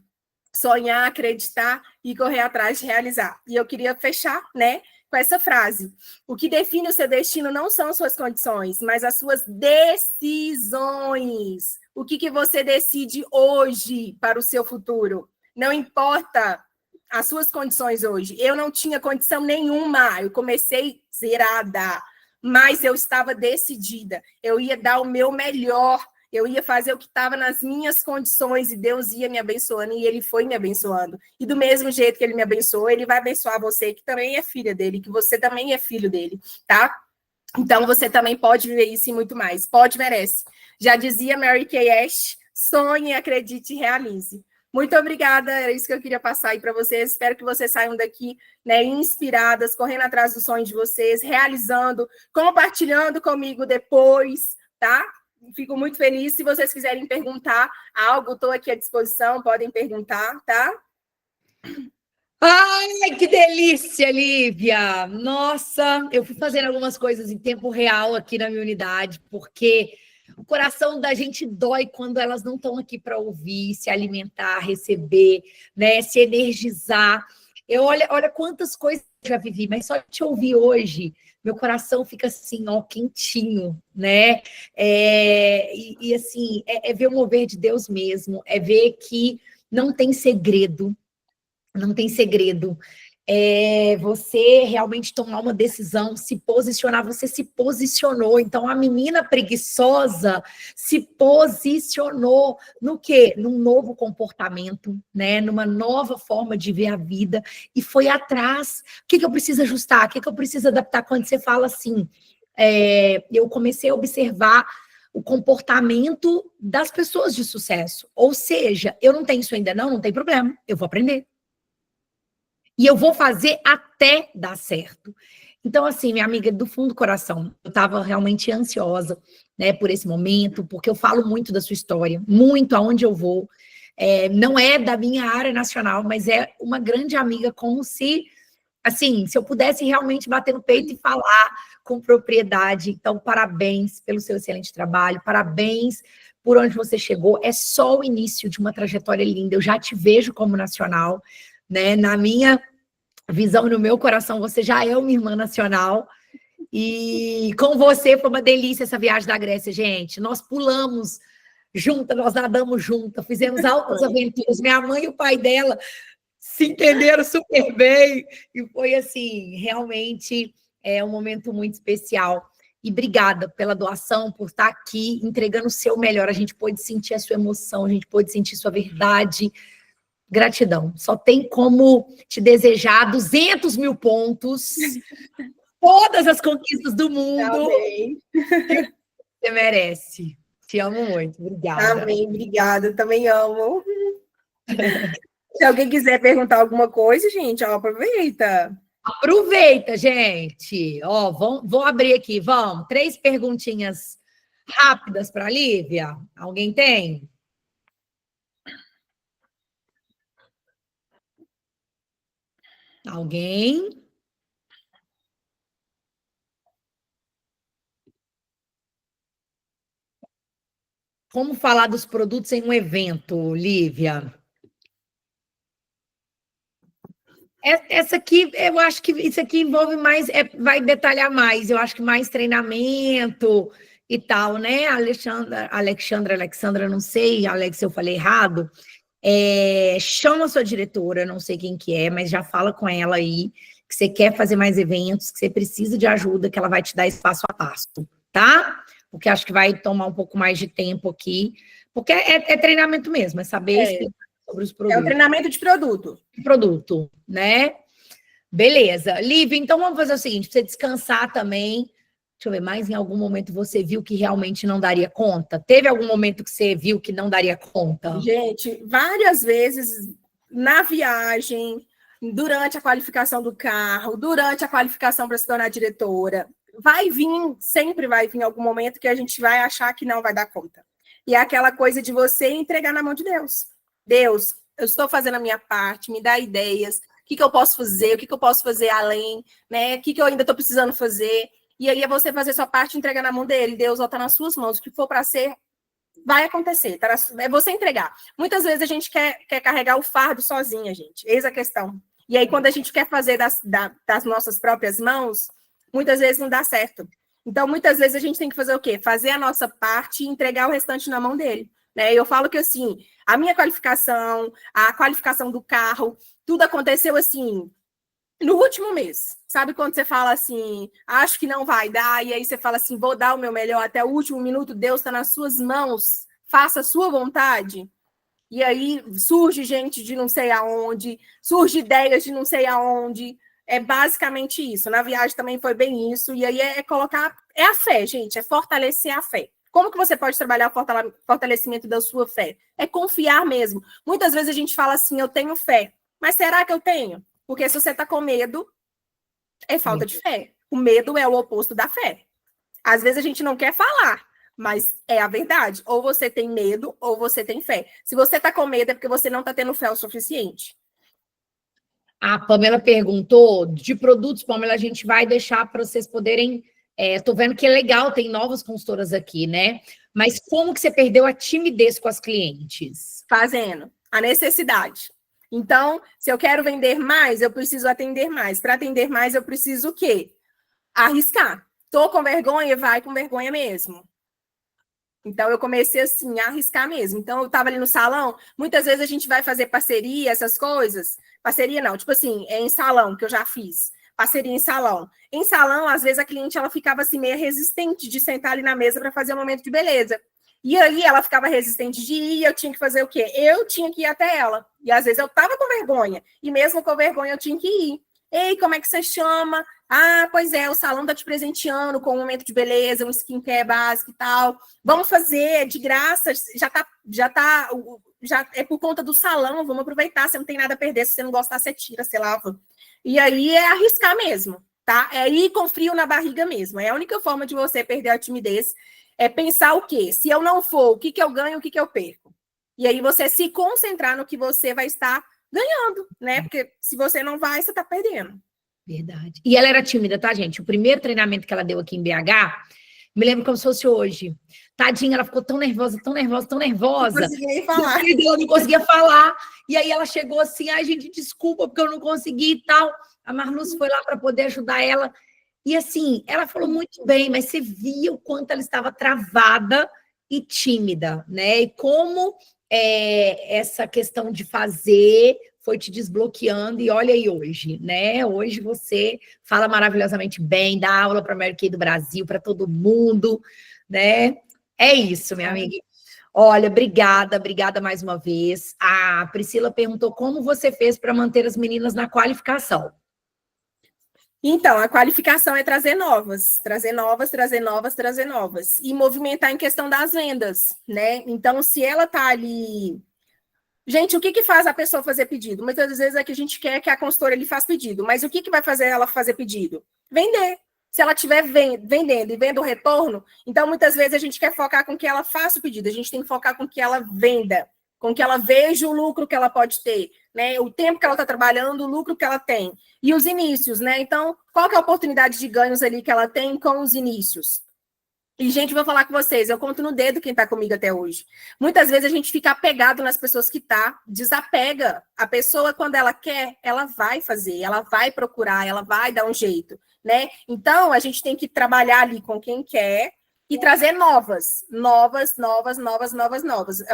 sonhar, acreditar e correr atrás de realizar. E eu queria fechar, né, com essa frase. O que define o seu destino não são as suas condições, mas as suas decisões. O que você decide hoje para o seu futuro? Não importa as suas condições hoje. Eu não tinha condição nenhuma. Eu comecei zerada, mas eu estava decidida. Eu ia dar o meu melhor. Eu ia fazer o que estava nas minhas condições e Deus ia me abençoando e ele foi me abençoando. E do mesmo jeito que ele me abençoou, ele vai abençoar você, que também é filha dele, que você também é filho dele, tá? Então você também pode viver isso e muito mais. Pode, merece. Já dizia Mary Kay Ash, sonhe, acredite e realize. Muito obrigada, era isso que eu queria passar aí para vocês. Espero que vocês saiam daqui, né, inspiradas, correndo atrás do sonho de vocês, realizando, compartilhando comigo depois, tá? Fico muito feliz. Se vocês quiserem perguntar algo, estou aqui à disposição, podem perguntar, tá? Ai, que delícia, Lívia! Nossa, eu fui fazendo algumas coisas em tempo real aqui na minha unidade, porque o coração da gente dói quando elas não estão aqui para ouvir, se alimentar, receber, né, se energizar. Olha quantas coisas eu já vivi, mas só de te ouvir hoje, meu coração fica assim, ó, quentinho, né? Assim, é ver o mover de Deus mesmo, é ver que não tem segredo, não tem segredo. É você realmente tomar uma decisão, se posicionar, você se posicionou. Então, a menina preguiçosa se posicionou no quê? Num novo comportamento, né? Numa nova forma de ver a vida, e foi atrás. O que eu preciso ajustar? O que eu preciso adaptar? Quando você fala assim, eu comecei a observar o comportamento das pessoas de sucesso. Ou seja, eu não tenho isso ainda não tem problema, eu vou aprender. E eu vou fazer até dar certo. Então, assim, minha amiga, do fundo do coração, eu estava realmente ansiosa, né, por esse momento, porque eu falo muito da sua história, muito aonde eu vou. Não é da minha área nacional, mas é uma grande amiga, como se, assim, se eu pudesse realmente bater no peito e falar com propriedade. Então, parabéns pelo seu excelente trabalho, parabéns por onde você chegou. É só o início de uma trajetória linda. Eu já te vejo como nacional, né? Na minha visão, no meu coração, você já é uma irmã nacional. E com você foi uma delícia essa viagem da Grécia, gente. Nós pulamos juntas, nós nadamos juntas, fizemos altas aventuras. Minha mãe e o pai dela se entenderam super bem. E foi, assim, realmente um momento muito especial. E obrigada pela doação, por estar aqui entregando o seu melhor. A gente pôde sentir a sua emoção, a gente pôde sentir sua verdade. Gratidão. Só tem como te desejar 200 mil pontos, todas as conquistas do mundo. Amém. Você merece. Te amo muito. Obrigada. Amém, obrigada. Também amo. Se alguém quiser perguntar alguma coisa, gente, ó, aproveita. Aproveita, gente. Ó, vou abrir aqui, vamos. 3 perguntinhas rápidas para a Lívia. Alguém tem? Alguém? Como falar dos produtos em um evento, Lívia? Essa aqui, eu acho que isso aqui envolve mais, vai detalhar mais, eu acho que mais treinamento e tal, né? Alexandra, não sei, Alex, se eu falei errado, chama a sua diretora, não sei quem que é, mas já fala com ela aí, que você quer fazer mais eventos, que você precisa de ajuda, que ela vai te dar esse passo a passo, tá? Porque acho que vai tomar um pouco mais de tempo aqui, porque é treinamento mesmo, é saber explicar sobre os produtos. É um treinamento de produto. Né? Beleza. Lívia, então vamos fazer o seguinte, pra você descansar também. Deixa eu ver, mais em algum momento você viu que realmente não daria conta? Teve algum momento que você viu que não daria conta? Gente, várias vezes na viagem, durante a qualificação do carro, durante a qualificação para se tornar diretora, sempre vai vir algum momento que a gente vai achar que não vai dar conta. E é aquela coisa de você entregar na mão de Deus. Deus, eu estou fazendo a minha parte, me dá ideias, o que eu posso fazer, o que eu posso fazer além, né? O que eu ainda estou precisando fazer. E aí é você fazer sua parte e entregar na mão dele. Deus, está nas suas mãos. O que for para ser, vai acontecer. É você entregar. Muitas vezes a gente quer carregar o fardo sozinha, gente. Eis a questão. E aí, quando a gente quer fazer das nossas próprias mãos, muitas vezes não dá certo. Então, muitas vezes a gente tem que fazer o quê? Fazer a nossa parte e entregar o restante na mão dele. Né? Eu falo que, assim, a minha qualificação, a qualificação do carro, tudo aconteceu, assim, no último mês. Sabe quando você fala assim, acho que não vai dar, e aí você fala assim, vou dar o meu melhor até o último minuto, Deus está nas suas mãos, faça a sua vontade. E aí surge gente de não sei aonde, surge ideias de não sei aonde. É basicamente isso. Na viagem também foi bem isso. E aí é colocar... É a fé, gente. É fortalecer a fé. Como que você pode trabalhar o fortalecimento da sua fé? É confiar mesmo. Muitas vezes a gente fala assim, eu tenho fé. Mas será que eu tenho? Porque se você está com medo, é falta de fé. O medo é o oposto da fé. Às vezes a gente não quer falar, mas é a verdade. Ou você tem medo, ou você tem fé. Se você está com medo, é porque você não está tendo fé o suficiente. A Pamela perguntou de produtos, Pamela, a gente vai deixar para vocês poderem... Tô vendo que é legal, tem novas consultoras aqui, né? Mas como que você perdeu a timidez com as clientes? Fazendo a necessidade. Então, se eu quero vender mais, eu preciso atender mais. Para atender mais, eu preciso o quê? Arriscar. Tô com vergonha, vai com vergonha mesmo. Então, eu comecei assim, a arriscar mesmo. Então, eu estava ali no salão, muitas vezes a gente vai fazer parceria, essas coisas. Parceria não, tipo assim, é em salão, que eu já fiz. Parceria em salão. Em salão, às vezes, a cliente ela ficava assim, meio resistente de sentar ali na mesa para fazer um momento de beleza. E aí, ela ficava resistente de ir, eu tinha que fazer o quê? Eu tinha que ir até ela. E às vezes eu estava com vergonha. E mesmo com vergonha, eu tinha que ir. Ei, como é que você chama? Ah, pois é, o salão tá te presenteando com um momento de beleza, um skincare básico e tal. Vamos fazer de graça, já é por conta do salão, vamos aproveitar, você não tem nada a perder, se você não gostar, você tira, você lava. E aí é arriscar mesmo, tá? É ir com frio na barriga mesmo. É a única forma de você perder a timidez, é pensar o quê? Se eu não for, o que que eu ganho, o que que eu perco? E aí você se concentrar no que você vai estar ganhando, né? Porque se você não vai, você tá perdendo. Verdade. E ela era tímida, tá, gente? O primeiro treinamento que ela deu aqui em BH, me lembro como se fosse hoje. Tadinha, ela ficou tão nervosa, tão nervosa, tão nervosa. Não conseguia nem falar. Ela não conseguia falar. E aí ela chegou assim, ai, gente, desculpa, porque eu não consegui e tal. A Marluz foi lá para poder ajudar ela. E assim, ela falou muito bem, mas você via o quanto ela estava travada e tímida, né? E como essa questão de fazer foi te desbloqueando, e olha aí hoje, né? Hoje você fala maravilhosamente bem, dá aula para a Mary Kay do Brasil, para todo mundo, né? É isso, minha amiga. Olha, obrigada mais uma vez. A Priscila perguntou como você fez para manter as meninas na qualificação. Então, a qualificação é trazer novas, e movimentar em questão das vendas, né? Então, se ela tá ali... Gente, o que que faz a pessoa fazer pedido? Muitas vezes é que a gente quer que a consultora ele faça pedido, mas o que que vai fazer ela fazer pedido? Vender. Se ela estiver vendendo e vendo o retorno, então muitas vezes a gente quer focar com que ela faça o pedido, a gente tem que focar com que ela venda, com que ela veja o lucro que ela pode ter, né? O tempo que ela está trabalhando, o lucro que ela tem. E os inícios, né? Então, qual que é a oportunidade de ganhos ali que ela tem com os inícios? E, gente, vou falar com vocês, eu conto no dedo quem está comigo até hoje. Muitas vezes a gente fica apegado nas pessoas que tá, desapega. A pessoa, quando ela quer, ela vai fazer, ela vai procurar, ela vai dar um jeito, né? Então, a gente tem que trabalhar ali com quem quer e trazer novas. É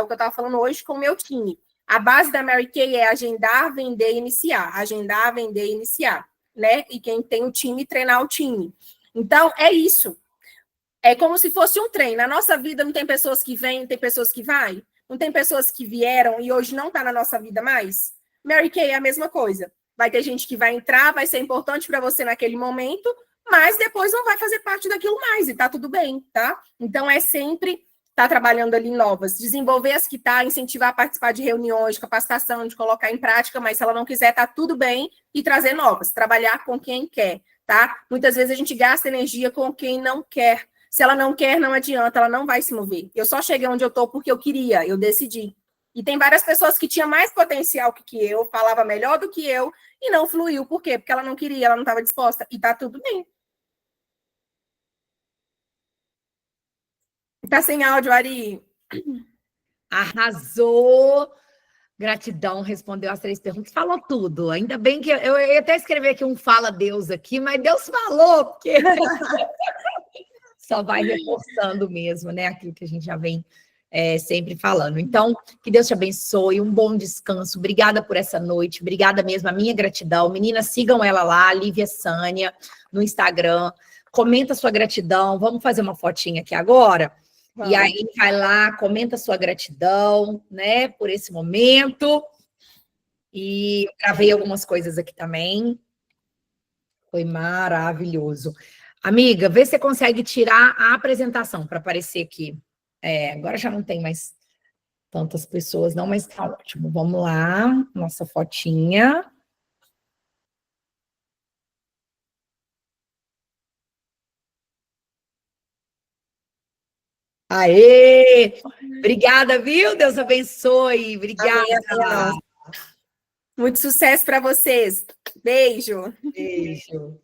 o que eu estava falando hoje com o meu time. A base da Mary Kay é agendar, vender e iniciar. Agendar, vender e iniciar, né? E quem tem o time, treinar o time. Então, é isso. É como se fosse um trem. Na nossa vida não tem pessoas que vêm, não tem pessoas que vão. Não tem pessoas que vieram e hoje não está na nossa vida mais. Mary Kay é a mesma coisa. Vai ter gente que vai entrar, vai ser importante para você naquele momento, mas depois não vai fazer parte daquilo mais, e tá tudo bem, tá? Então é sempre estar trabalhando ali novas, desenvolver as que tá, incentivar a participar de reuniões, de capacitação, de colocar em prática, mas se ela não quiser, tá tudo bem, e trazer novas, trabalhar com quem quer, tá? Muitas vezes a gente gasta energia com quem não quer. Se ela não quer, não adianta, ela não vai se mover. Eu só cheguei onde eu estou porque eu queria, eu decidi. E tem várias pessoas que tinham mais potencial que eu, falava melhor do que eu, e não fluiu. Por quê? Porque ela não queria, ela não estava disposta. E tá tudo bem. Tá sem áudio, Ari. Arrasou! Gratidão, respondeu as 3 perguntas, falou tudo. Ainda bem que eu ia até escrever aqui um fala Deus aqui, mas Deus falou, porque só vai reforçando mesmo, né? Aquilo que a gente já vem sempre falando. Então, que Deus te abençoe, um bom descanso. Obrigada por essa noite, obrigada mesmo, a minha gratidão. Meninas, sigam ela lá, Lívia Sânia, no Instagram. Comenta sua gratidão. Vamos fazer uma fotinha aqui agora? Vamos. E aí, vai lá, comenta sua gratidão, né, por esse momento. E eu gravei algumas coisas aqui também. Foi maravilhoso. Amiga, vê se você consegue tirar a apresentação para aparecer aqui. Agora já não tem mais tantas pessoas, não, mas tá ótimo. Vamos lá, nossa fotinha. Aê! Obrigada, viu? Deus abençoe. Obrigada. Amém. Muito sucesso para vocês. Beijo. Beijo.